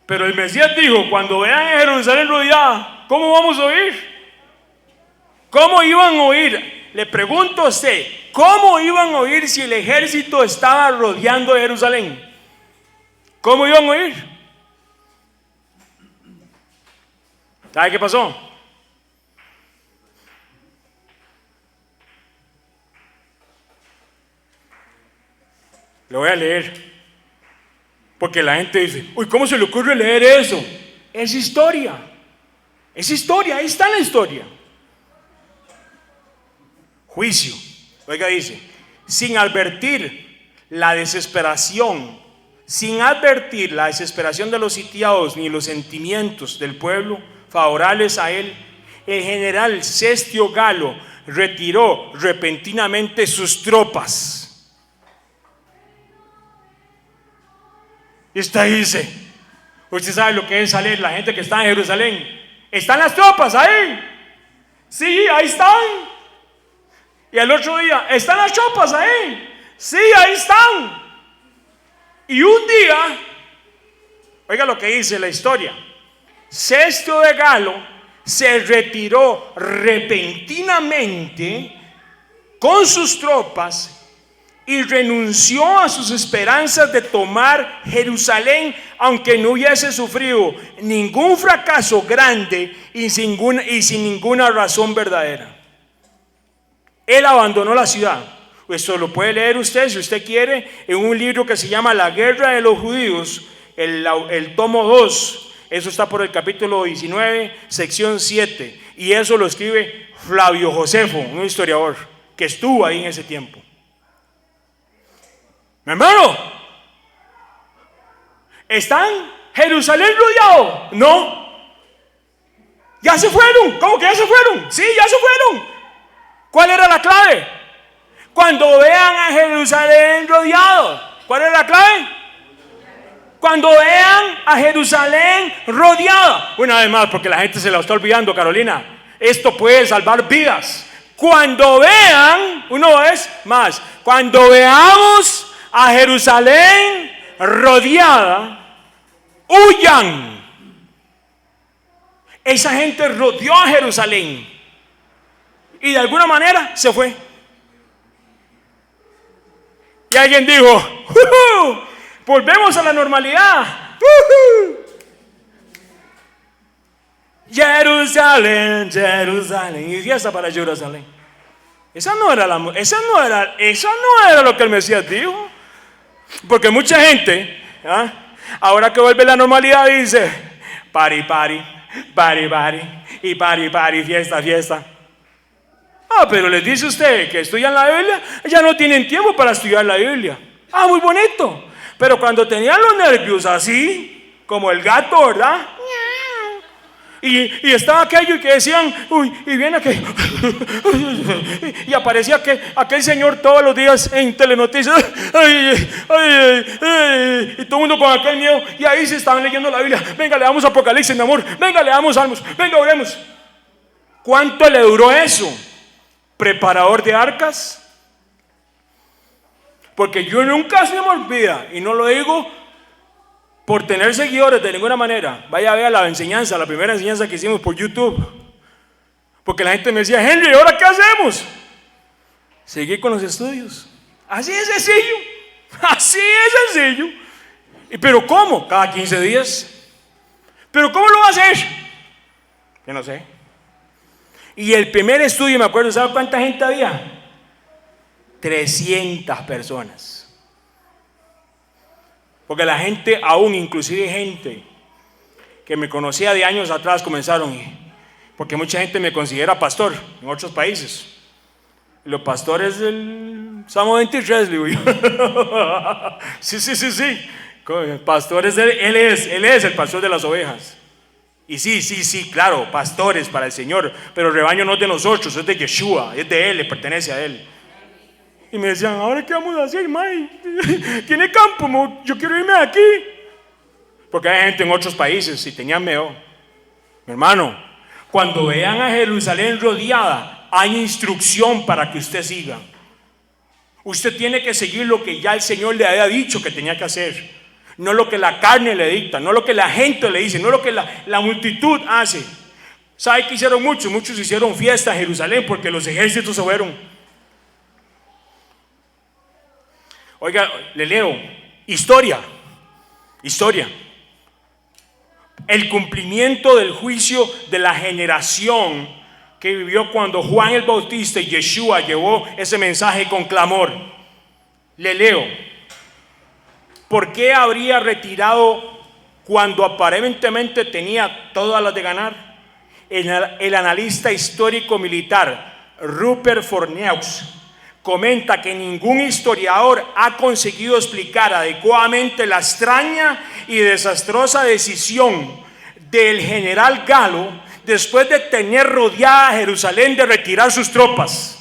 Pero el Mesías dijo: cuando vean a Jerusalén rodeada, ¿cómo vamos a oír? ¿Cómo iban a oír? Le pregunto a usted, ¿cómo iban a oír si el ejército estaba rodeando Jerusalén? ¿Cómo iban a oír? ¿Sabe qué pasó? Lo voy a leer, porque la gente dice: uy, ¿cómo se le ocurre leer eso? Es historia, ahí está la historia. Juicio. Oiga, dice: sin advertir la desesperación de los sitiados ni los sentimientos del pueblo favorables a él, el general Cestio Galo retiró repentinamente sus tropas. Y usted dice: usted sabe lo que es salir, la gente que está en Jerusalén, ¿están las tropas ahí? Sí, ahí están. Y al otro día: ¿están las tropas ahí? Sí, ahí están. Y un día, oiga lo que dice la historia: Cestio de Galo se retiró repentinamente con sus tropas y renunció a sus esperanzas de tomar Jerusalén, aunque no hubiese sufrido ningún fracaso grande y sin ninguna razón verdadera. Él abandonó la ciudad. Esto lo puede leer usted, si usted quiere, en un libro que se llama La Guerra de los Judíos, el tomo 2. Eso está por el capítulo 19, sección 7. Y eso lo escribe Flavio Josefo, un historiador que estuvo ahí en ese tiempo. Mi hermano, ¿están Jerusalén rodeado? No. Ya se fueron. ¿Cómo que ya se fueron? Sí, ya se fueron. ¿Cuál era la clave? Cuando vean a Jerusalén rodeado. ¿Cuál era la clave? Cuando vean a Jerusalén rodeada. Una vez más, porque la gente se la está olvidando, Carolina. Esto puede salvar vidas. Cuando vean, una vez más, cuando veamos a Jerusalén rodeada, huyan. Esa gente rodeó a Jerusalén y de alguna manera se fue. Y alguien dijo: volvemos a la normalidad. Jerusalén, Jerusalén. Y fiesta para Jerusalén. Esa no era lo que el Mesías dijo. Porque mucha gente, ahora que vuelve la normalidad, dice: party, party, party, party, y party, party, fiesta, fiesta. Pero les dice usted que estudian la Biblia, ya no tienen tiempo para estudiar la Biblia. Muy bonito. Pero cuando tenían los nervios así, como el gato, ¿verdad? Y estaba aquello que decían, uy, y viene aquel, y aparecía aquel señor todos los días en Telenoticias, y todo el mundo con aquel miedo, y ahí se estaban leyendo la Biblia. Venga, leamos Apocalipsis, mi amor, venga, leamos Salmos, venga, oremos. ¿Cuánto le duró eso? ¿Preparador de arcas? Porque yo nunca se me olvida, y no lo digo por tener seguidores de ninguna manera. Vaya a ver la enseñanza, la primera enseñanza que hicimos por YouTube. Porque la gente me decía, Henry, ¿ahora qué hacemos? Seguir con los estudios. Así es sencillo. Así es sencillo. ¿Pero cómo? Cada 15 días. ¿Pero cómo lo va a hacer? Yo no sé. Y el primer estudio, me acuerdo, ¿sabe cuánta gente había? 300 personas. Porque la gente, aún inclusive gente que me conocía de años atrás, comenzaron, porque mucha gente me considera pastor en otros países. Los pastores del Salmo 23, le digo yo. Sí. Pastores, él es el pastor de las ovejas. Y sí, claro, pastores para el Señor, pero el rebaño no es de nosotros, es de Yeshua, es de Él, le pertenece a Él. Y me decían, ¿ahora qué vamos a hacer, May? ¿Tiene campo? Yo quiero irme de aquí. Porque hay gente en otros países y tenían miedo. Mi hermano, cuando vean a Jerusalén rodeada, hay instrucción para que usted siga. Usted tiene que seguir lo que ya el Señor le había dicho que tenía que hacer. No lo que la carne le dicta, no lo que la gente le dice, no lo que la multitud hace. ¿Sabe qué hicieron muchos? Muchos hicieron fiesta en Jerusalén porque los ejércitos se fueron. Oiga, le leo, historia, el cumplimiento del juicio de la generación que vivió cuando Juan el Bautista y Yeshua llevó ese mensaje con clamor. Le leo, ¿por qué habría retirado cuando aparentemente tenía todas las de ganar? El analista histórico militar Rupert Forneaux comenta que ningún historiador ha conseguido explicar adecuadamente la extraña y desastrosa decisión del general Galo después de tener rodeada a Jerusalén de retirar sus tropas.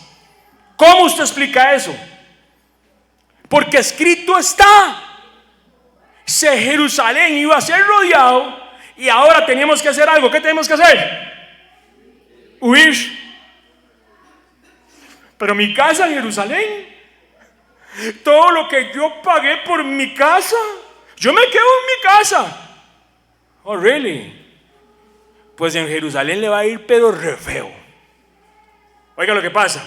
¿Cómo usted explica eso? Porque escrito está, Jerusalén iba a ser rodeado y ahora teníamos que hacer algo. ¿Qué tenemos que hacer? Huir. Pero mi casa en Jerusalén, todo lo que yo pagué por mi casa, yo me quedo en mi casa. Oh, really? Pues en Jerusalén le va a ir pero re feo. Oiga lo que pasa.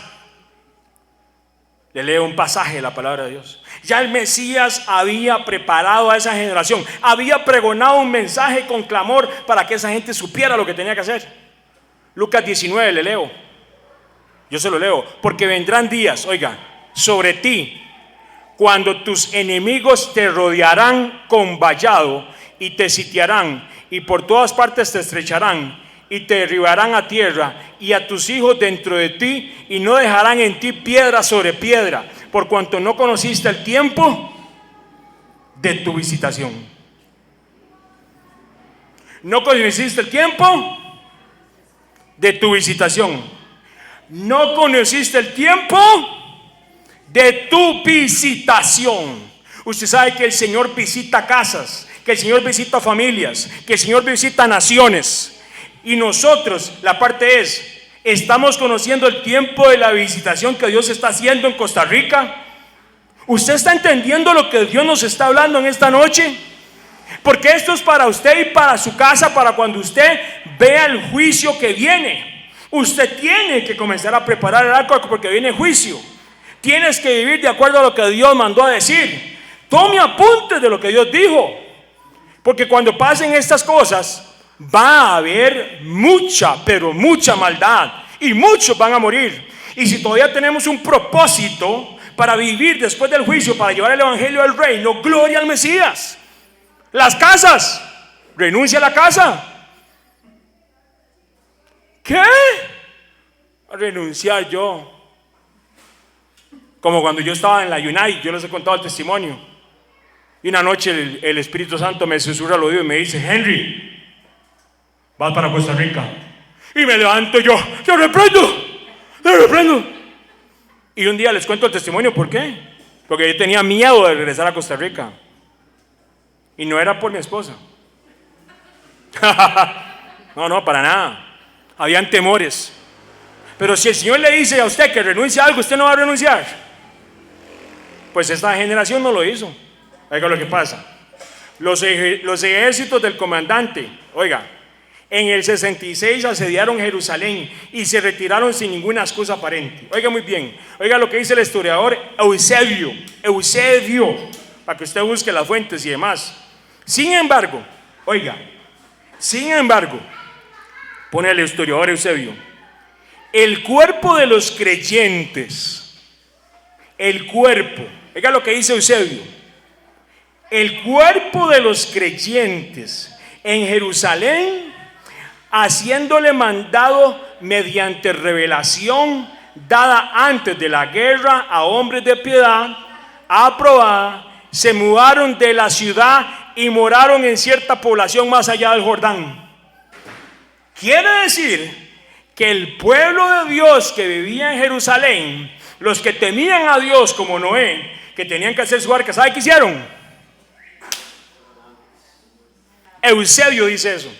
Le leo un pasaje de la palabra de Dios. Ya el Mesías había preparado a esa generación, había pregonado un mensaje con clamor para que esa gente supiera lo que tenía que hacer. Lucas 19, le leo. Yo se lo leo, porque vendrán días, oiga, sobre ti, cuando tus enemigos te rodearán con vallado y te sitiarán y por todas partes te estrecharán y te derribarán a tierra y a tus hijos dentro de ti y no dejarán en ti piedra sobre piedra, por cuanto no conociste el tiempo de tu visitación. No conociste el tiempo de tu visitación. No conociste el tiempo de tu visitación. Usted sabe que el Señor visita casas, que el Señor visita familias, que el Señor visita naciones. Y nosotros, la parte es, ¿estamos conociendo el tiempo de la visitación que Dios está haciendo en Costa Rica? ¿Usted está entendiendo lo que Dios nos está hablando en esta noche? Porque esto es para usted y para su casa, para cuando usted vea el juicio que viene. Usted tiene que comenzar a preparar el arco porque viene juicio. Tienes que vivir de acuerdo a lo que Dios mandó a decir. Tome apuntes de lo que Dios dijo. Porque cuando pasen estas cosas, va a haber mucha, pero mucha maldad. Y muchos van a morir. Y si todavía tenemos un propósito para vivir después del juicio, para llevar el evangelio del reino, gloria al Mesías. Las casas, renuncia a la casa. ¿Qué? A renunciar yo. Como cuando yo estaba en la Unite, yo les he contado el testimonio. Y una noche el Espíritu Santo me susurra al oído y me dice, Henry, vas para Costa Rica. Y me levanto yo, te reprendo. Y un día les cuento el testimonio, ¿por qué? Porque yo tenía miedo de regresar a Costa Rica. Y no era por mi esposa. No, para nada. Habían temores. Pero si el Señor le dice a usted que renuncie a algo, usted no va a renunciar. Pues esta generación no lo hizo. Oiga lo que pasa. Los ejércitos del comandante, oiga, en el 66 asediaron Jerusalén y se retiraron sin ninguna excusa aparente. Oiga muy bien, oiga lo que dice el historiador Eusebio, para que usted busque las fuentes y demás. Sin embargo, pone el historiador Eusebio, el cuerpo de los creyentes, oiga lo que dice Eusebio, el cuerpo de los creyentes en Jerusalén, haciéndole mandado mediante revelación dada antes de la guerra a hombres de piedad, aprobada, se mudaron de la ciudad y moraron en cierta población más allá del Jordán. Quiere decir que el pueblo de Dios que vivía en Jerusalén, los que temían a Dios como Noé, que tenían que hacer su arca, ¿sabe qué hicieron? Eusebio dice eso.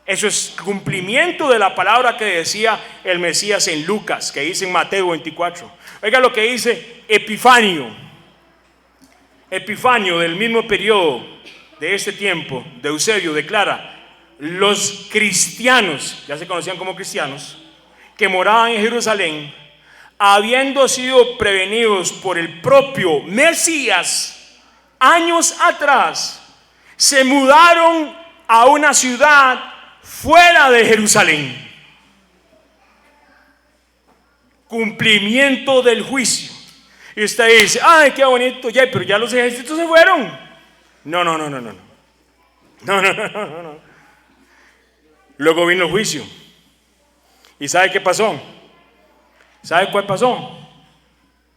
Eso es cumplimiento de la palabra que decía el Mesías en Lucas, que dice en Mateo 24. Oiga lo que dice Epifanio del mismo periodo de este tiempo, de Eusebio, declara: los cristianos, ya se conocían como cristianos, que moraban en Jerusalén, habiendo sido prevenidos por el propio Mesías años atrás, se mudaron a una ciudad fuera de Jerusalén. Cumplimiento del juicio. Y usted dice: ay, qué bonito, ya, pero ya los ejércitos se fueron. No. Luego vino el juicio. ¿Y sabe qué pasó? ¿Sabe cuál pasó?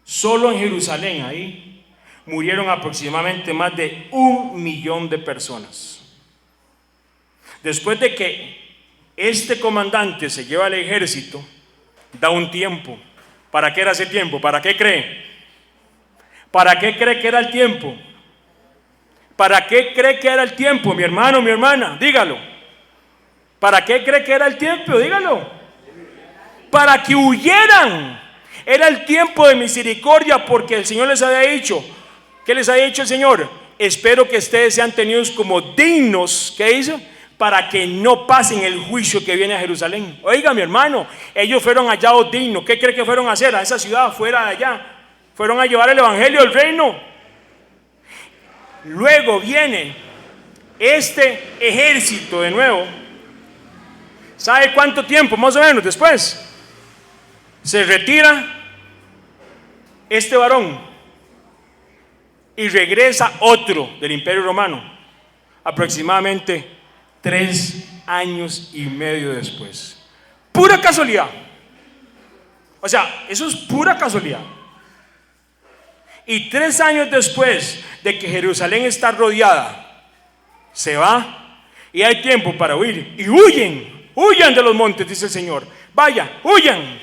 Solo en Jerusalén, ahí murieron aproximadamente más de 1 millón de personas. Después de que este comandante se lleva al ejército, da un tiempo. ¿Para qué era ese tiempo? ¿Para qué cree? ¿Para qué cree que era el tiempo? ¿Para qué cree que era el tiempo, mi hermano, mi hermana? Dígalo. ¿Para qué cree que era el tiempo? Dígalo. Para que huyeran. Era el tiempo de misericordia, porque el Señor les había dicho. ¿Qué les había dicho el Señor? Espero que ustedes sean tenidos como dignos. ¿Qué hizo? Para que no pasen el juicio que viene a Jerusalén. Oiga, mi hermano, ellos fueron hallados dignos. ¿Qué cree que fueron a hacer a esa ciudad fuera de allá? Fueron a llevar el evangelio del reino. Luego viene este ejército de nuevo. ¿Sabe cuánto tiempo más o menos después? Se retira este varón y regresa otro del Imperio Romano, aproximadamente 3 años y medio después. Pura casualidad. O sea, eso es pura casualidad. Y 3 años después de que Jerusalén está rodeada, se va y hay tiempo para huir. Y huyan de los montes, dice el Señor. Vaya, huyan,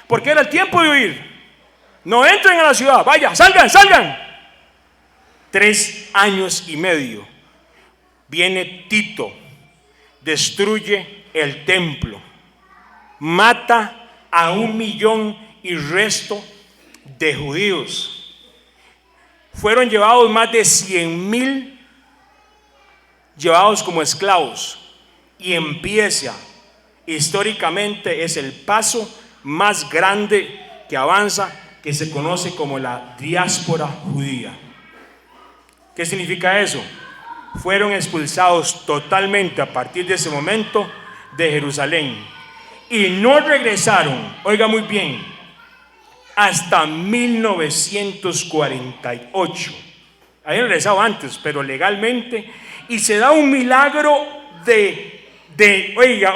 porque era el tiempo de huir. No entren a la ciudad, vaya, salgan. 3 años y medio. Viene Tito, destruye el templo, mata a 1 millón y resto de judíos. Fueron llevados más de 100,000, llevados como esclavos. Y empieza, históricamente es el paso más grande que avanza, que se conoce como la diáspora judía. ¿Qué significa eso? Fueron expulsados totalmente a partir de ese momento de Jerusalén y no regresaron, oiga muy bien, hasta 1948. Habían regresado antes, pero legalmente, y se da un milagro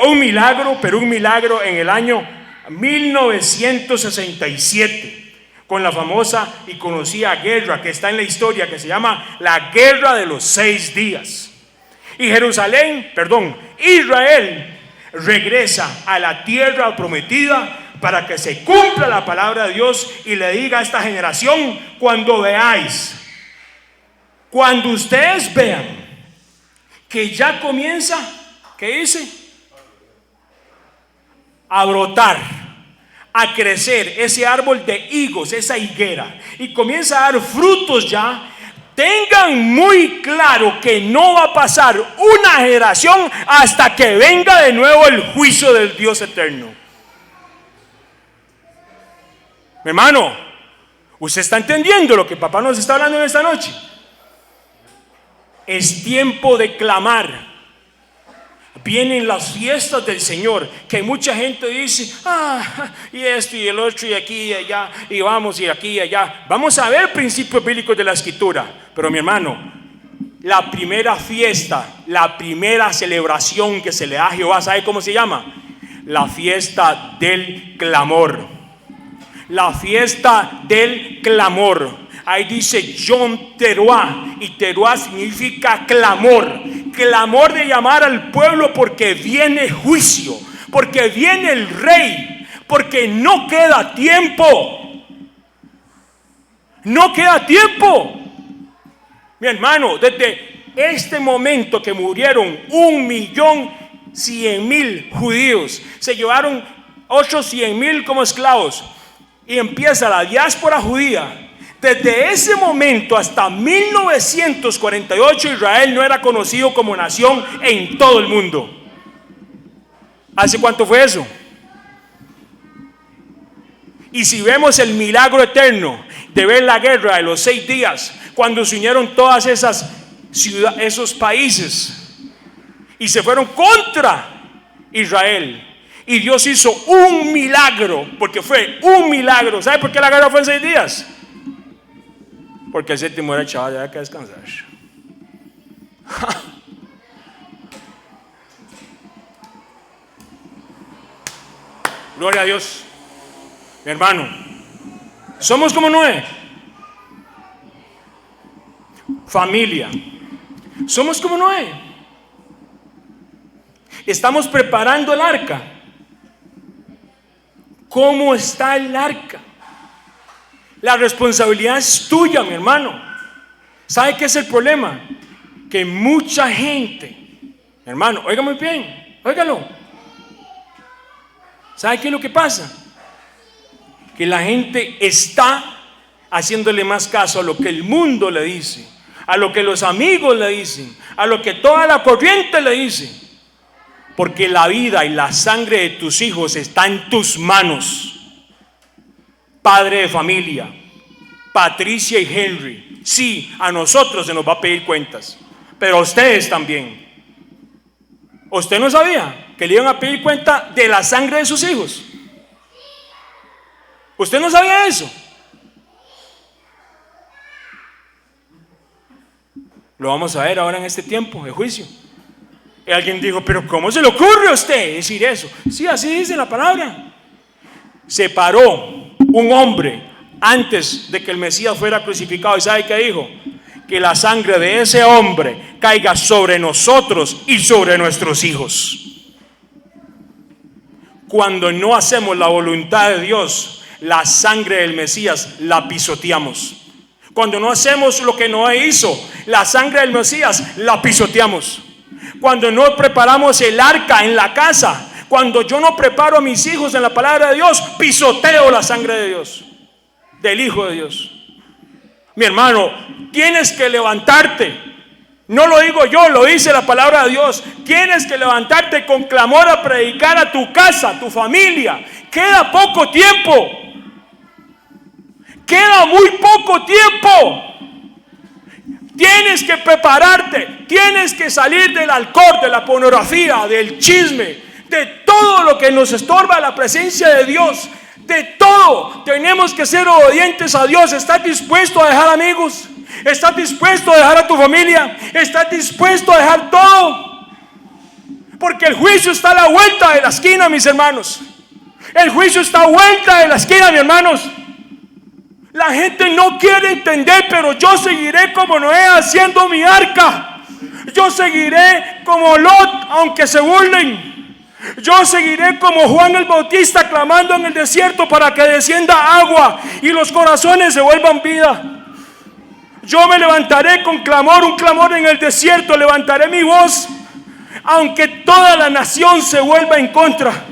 un milagro en el año 1967. Con la famosa y conocida guerra que está en la historia, que se llama la Guerra de los 6 días. Israel regresa a la tierra prometida para que se cumpla la palabra de Dios y le diga a esta generación: cuando ustedes vean que ya comienza, ¿qué dice? A brotar, a crecer ese árbol de higos, esa higuera, y comienza a dar frutos ya. Tengan muy claro que no va a pasar una generación hasta que venga de nuevo el juicio del Dios eterno. Mi hermano, ¿usted está entendiendo lo que papá nos está hablando en esta noche? Es tiempo de clamar. Vienen las fiestas del Señor, que mucha gente dice: y esto y el otro y aquí y allá, y vamos y aquí y allá. Vamos a ver principios bíblicos de la Escritura. Pero mi hermano, la primera fiesta, la primera celebración que se le da a Jehová, ¿sabe cómo se llama? La fiesta del clamor. La fiesta del clamor. Ahí dice Yom Teruah, y Teruah significa clamor. Clamor de llamar al pueblo porque viene juicio, porque viene el rey, porque no queda tiempo. No queda tiempo. Mi hermano, desde este momento que murieron 1.100.000 judíos, se llevaron otros 100.000 como esclavos, y empieza la diáspora judía. Desde ese momento hasta 1948 Israel no era conocido como nación en todo el mundo. ¿Hace cuánto fue eso? Y si vemos el milagro eterno de ver la guerra de los 6 días, cuando se unieron todas esas ciudades, esos países, y se fueron contra Israel, y Dios hizo un milagro, porque fue un milagro. ¿Sabe por qué la guerra fue en 6 días? Porque el séptimo era chaval, ya hay que descansar. Gloria a Dios. Mi hermano, somos como Noé. Familia, somos como Noé. Estamos preparando el arca. ¿Cómo está el arca? La responsabilidad es tuya, mi hermano. ¿Sabe qué es el problema? Que mucha gente, mi hermano, oiga muy bien, óigalo. ¿Sabe qué es lo que pasa? Que la gente está haciéndole más caso a lo que el mundo le dice, a lo que los amigos le dicen, a lo que toda la corriente le dice. Porque la vida y la sangre de tus hijos está en tus manos. Padre de familia, Patricia y Henry, sí, a nosotros se nos va a pedir cuentas, pero a ustedes también. ¿Usted no sabía que le iban a pedir cuenta de la sangre de sus hijos? ¿Usted no sabía eso? Lo vamos a ver ahora en este tiempo de juicio. Y alguien dijo: pero ¿cómo se le ocurre a usted decir eso? Sí, así dice la palabra. Se paró un hombre antes de que el Mesías fuera crucificado, y ¿sabe qué dijo? Que la sangre de ese hombre caiga sobre nosotros y sobre nuestros hijos. Cuando no hacemos la voluntad de Dios, la sangre del Mesías la pisoteamos. Cuando no hacemos lo que Noé hizo, la sangre del Mesías la pisoteamos. Cuando no preparamos el arca en la casa, cuando yo no preparo a mis hijos en la palabra de Dios, pisoteo la sangre de Dios, del Hijo de Dios. Mi hermano, tienes que levantarte. No lo digo yo, lo dice la palabra de Dios. Tienes que levantarte con clamor a predicar a tu casa, a tu familia. Queda poco tiempo. Queda muy poco tiempo. Tienes que prepararte. Tienes que salir del alcohol, de la pornografía, del chisme, de todo lo que nos estorba la presencia de Dios. De todo. Tenemos que ser obedientes a Dios. ¿Estás dispuesto a dejar amigos? ¿Estás dispuesto a dejar a tu familia? ¿Estás dispuesto a dejar todo? Porque el juicio está a la vuelta de la esquina, mis hermanos. El juicio está a vuelta de la esquina, mis hermanos. La gente no quiere entender, pero yo seguiré como Noé haciendo mi arca. Yo seguiré como Lot, aunque se burlen. Yo seguiré como Juan el Bautista, clamando en el desierto para que descienda agua y los corazones se vuelvan vida. Yo me levantaré con clamor, un clamor en el desierto. Levantaré mi voz, aunque toda la nación se vuelva en contra.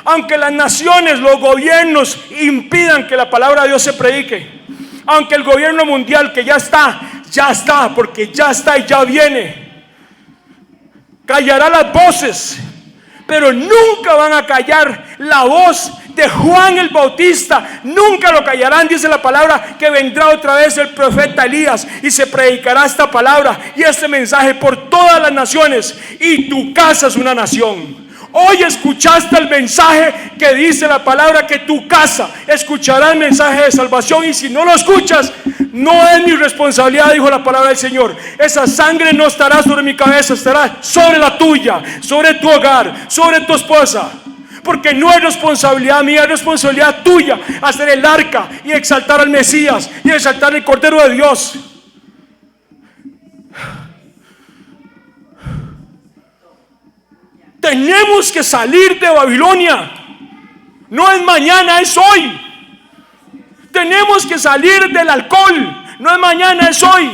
Aunque las naciones, los gobiernos impidan que la palabra de Dios se predique. Aunque el gobierno mundial, que ya está, porque ya está y ya viene, callará las voces, pero nunca van a callar la voz de Juan el Bautista. Nunca lo callarán. Dice la palabra que vendrá otra vez el profeta Elías y se predicará esta palabra y este mensaje por todas las naciones, y tu casa es una nación. Hoy escuchaste el mensaje que dice la palabra, que tu casa escuchará el mensaje de salvación, y si no lo escuchas, no es mi responsabilidad, dijo la palabra del Señor. Esa sangre no estará sobre mi cabeza, estará sobre la tuya, sobre tu hogar, sobre tu esposa, porque no es responsabilidad mía, es responsabilidad tuya hacer el arca y exaltar al Mesías y exaltar el Cordero de Dios. Tenemos que salir de Babilonia. No es mañana, es hoy. Tenemos que salir del alcohol. No es mañana, es hoy.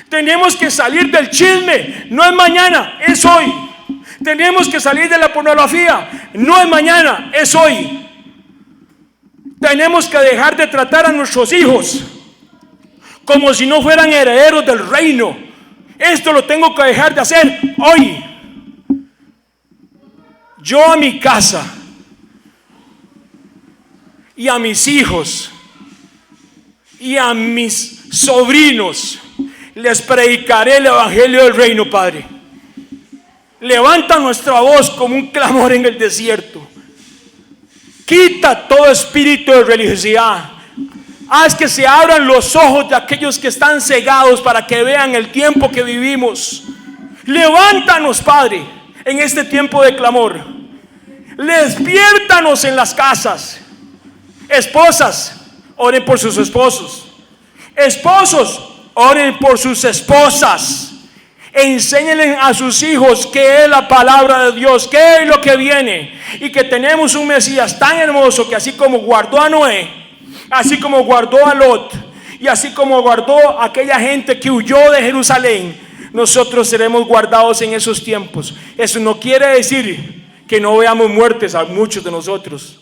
Tenemos que salir del chisme. No es mañana, es hoy. Tenemos que salir de la pornografía. No es mañana, es hoy. Tenemos que dejar de tratar a nuestros hijos como si no fueran herederos del reino. Esto lo tengo que dejar de hacer hoy. Yo a mi casa y a mis hijos y a mis sobrinos les predicaré el evangelio del reino, Padre. Levanta nuestra voz como un clamor en el desierto. Quita todo espíritu de religiosidad. Haz que se abran los ojos de aquellos que están cegados para que vean el tiempo que vivimos. Levántanos, Padre, en este tiempo de clamor. Despiértanos en las casas. Esposas, oren por sus esposos. Esposos, oren por sus esposas. Enséñenle a sus hijos qué es la palabra de Dios, qué es lo que viene, y que tenemos un Mesías tan hermoso que así como guardó a Noé, así como guardó a Lot, y así como guardó a aquella gente que huyó de Jerusalén, nosotros seremos guardados en esos tiempos. Eso no quiere decir que no veamos muertes a muchos de nosotros,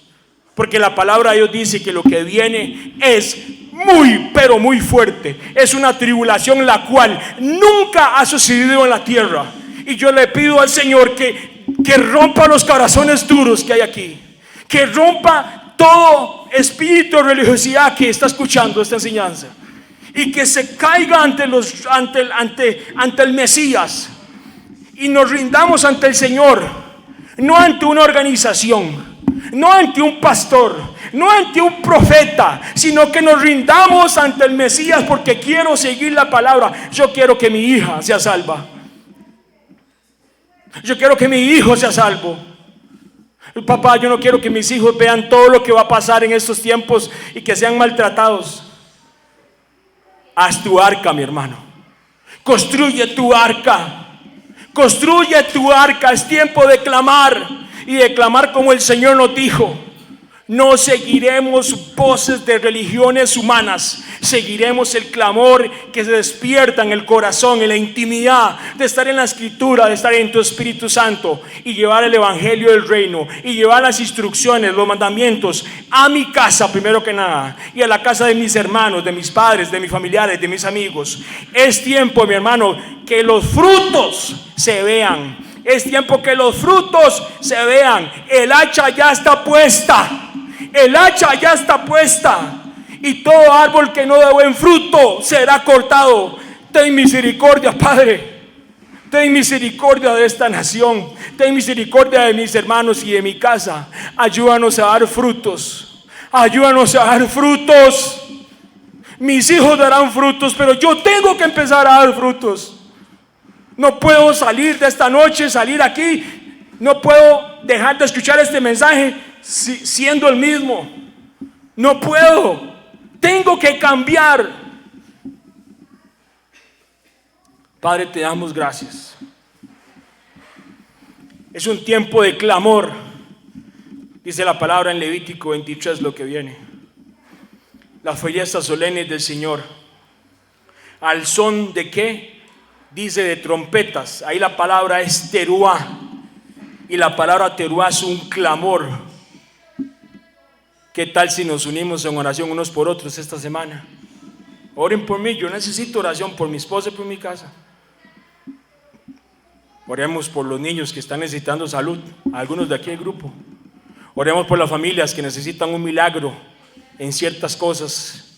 porque la palabra de Dios dice que lo que viene es muy, pero muy fuerte. Es una tribulación la cual nunca ha sucedido en la tierra. Y yo le pido al Señor que rompa los corazones duros que hay aquí, que rompa todo espíritu de religiosidad que está escuchando esta enseñanza, y que se caiga ante el Mesías y nos rindamos ante el Señor, no ante una organización, no ante un pastor, no ante un profeta, sino que nos rindamos ante el Mesías, porque quiero seguir la palabra. Yo quiero que mi hija sea salva. Yo quiero que mi hijo sea salvo. Papá, yo no quiero que mis hijos vean todo lo que va a pasar en estos tiempos y que sean maltratados. Haz tu arca, mi hermano. Construye tu arca. Construye tu arca. Es tiempo de clamar, y de clamar como el Señor nos dijo. No seguiremos voces de religiones humanas, seguiremos el clamor que se despierta en el corazón, en la intimidad de estar en la Escritura, de estar en tu Espíritu Santo, y llevar el evangelio del reino, y llevar las instrucciones, los mandamientos a mi casa primero que nada, y a la casa de mis hermanos, de mis padres, de mis familiares, de mis amigos. Es tiempo, mi hermano, que los frutos se vean. Es tiempo que los frutos se vean. El hacha ya está puesta. El hacha ya está puesta, y todo árbol que no dé buen fruto será cortado. Ten misericordia, Padre. Ten misericordia de esta nación. Ten misericordia de mis hermanos y de mi casa. Ayúdanos a dar frutos. Ayúdanos a dar frutos. Mis hijos darán frutos, pero yo tengo que empezar a dar frutos. No puedo salir de esta noche, salir aquí. No puedo dejar de escuchar este mensaje siendo el mismo. No puedo. Tengo que cambiar. Padre, te damos gracias. Es un tiempo de clamor. Dice la palabra en Levítico 23 lo que viene. Las fiestas solemnes del Señor. ¿Al son de qué? Dice de trompetas. Ahí la palabra es teruá. Y la palabra teruá es un clamor. ¿Qué tal si nos unimos en oración unos por otros esta semana? Oren por mí, yo necesito oración por mi esposa y por mi casa. Oremos por los niños que están necesitando salud, algunos de aquí del grupo. Oremos por las familias que necesitan un milagro en ciertas cosas.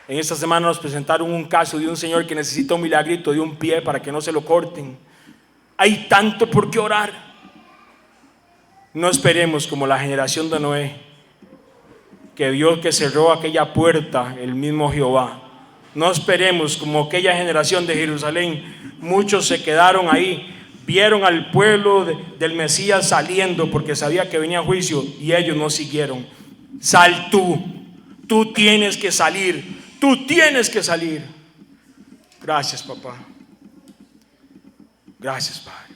En esta semana nos presentaron un caso de un señor que necesita un milagrito de un pie para que no se lo corten. Hay tanto por qué orar. No esperemos como la generación de Noé, que vio que cerró aquella puerta el mismo Jehová. No esperemos como aquella generación de Jerusalén. Muchos se quedaron ahí, vieron al pueblo del Mesías saliendo porque sabía que venía juicio y ellos no siguieron. Sal tú tienes que salir, tú tienes que salir. Gracias, papá. Gracias, Padre.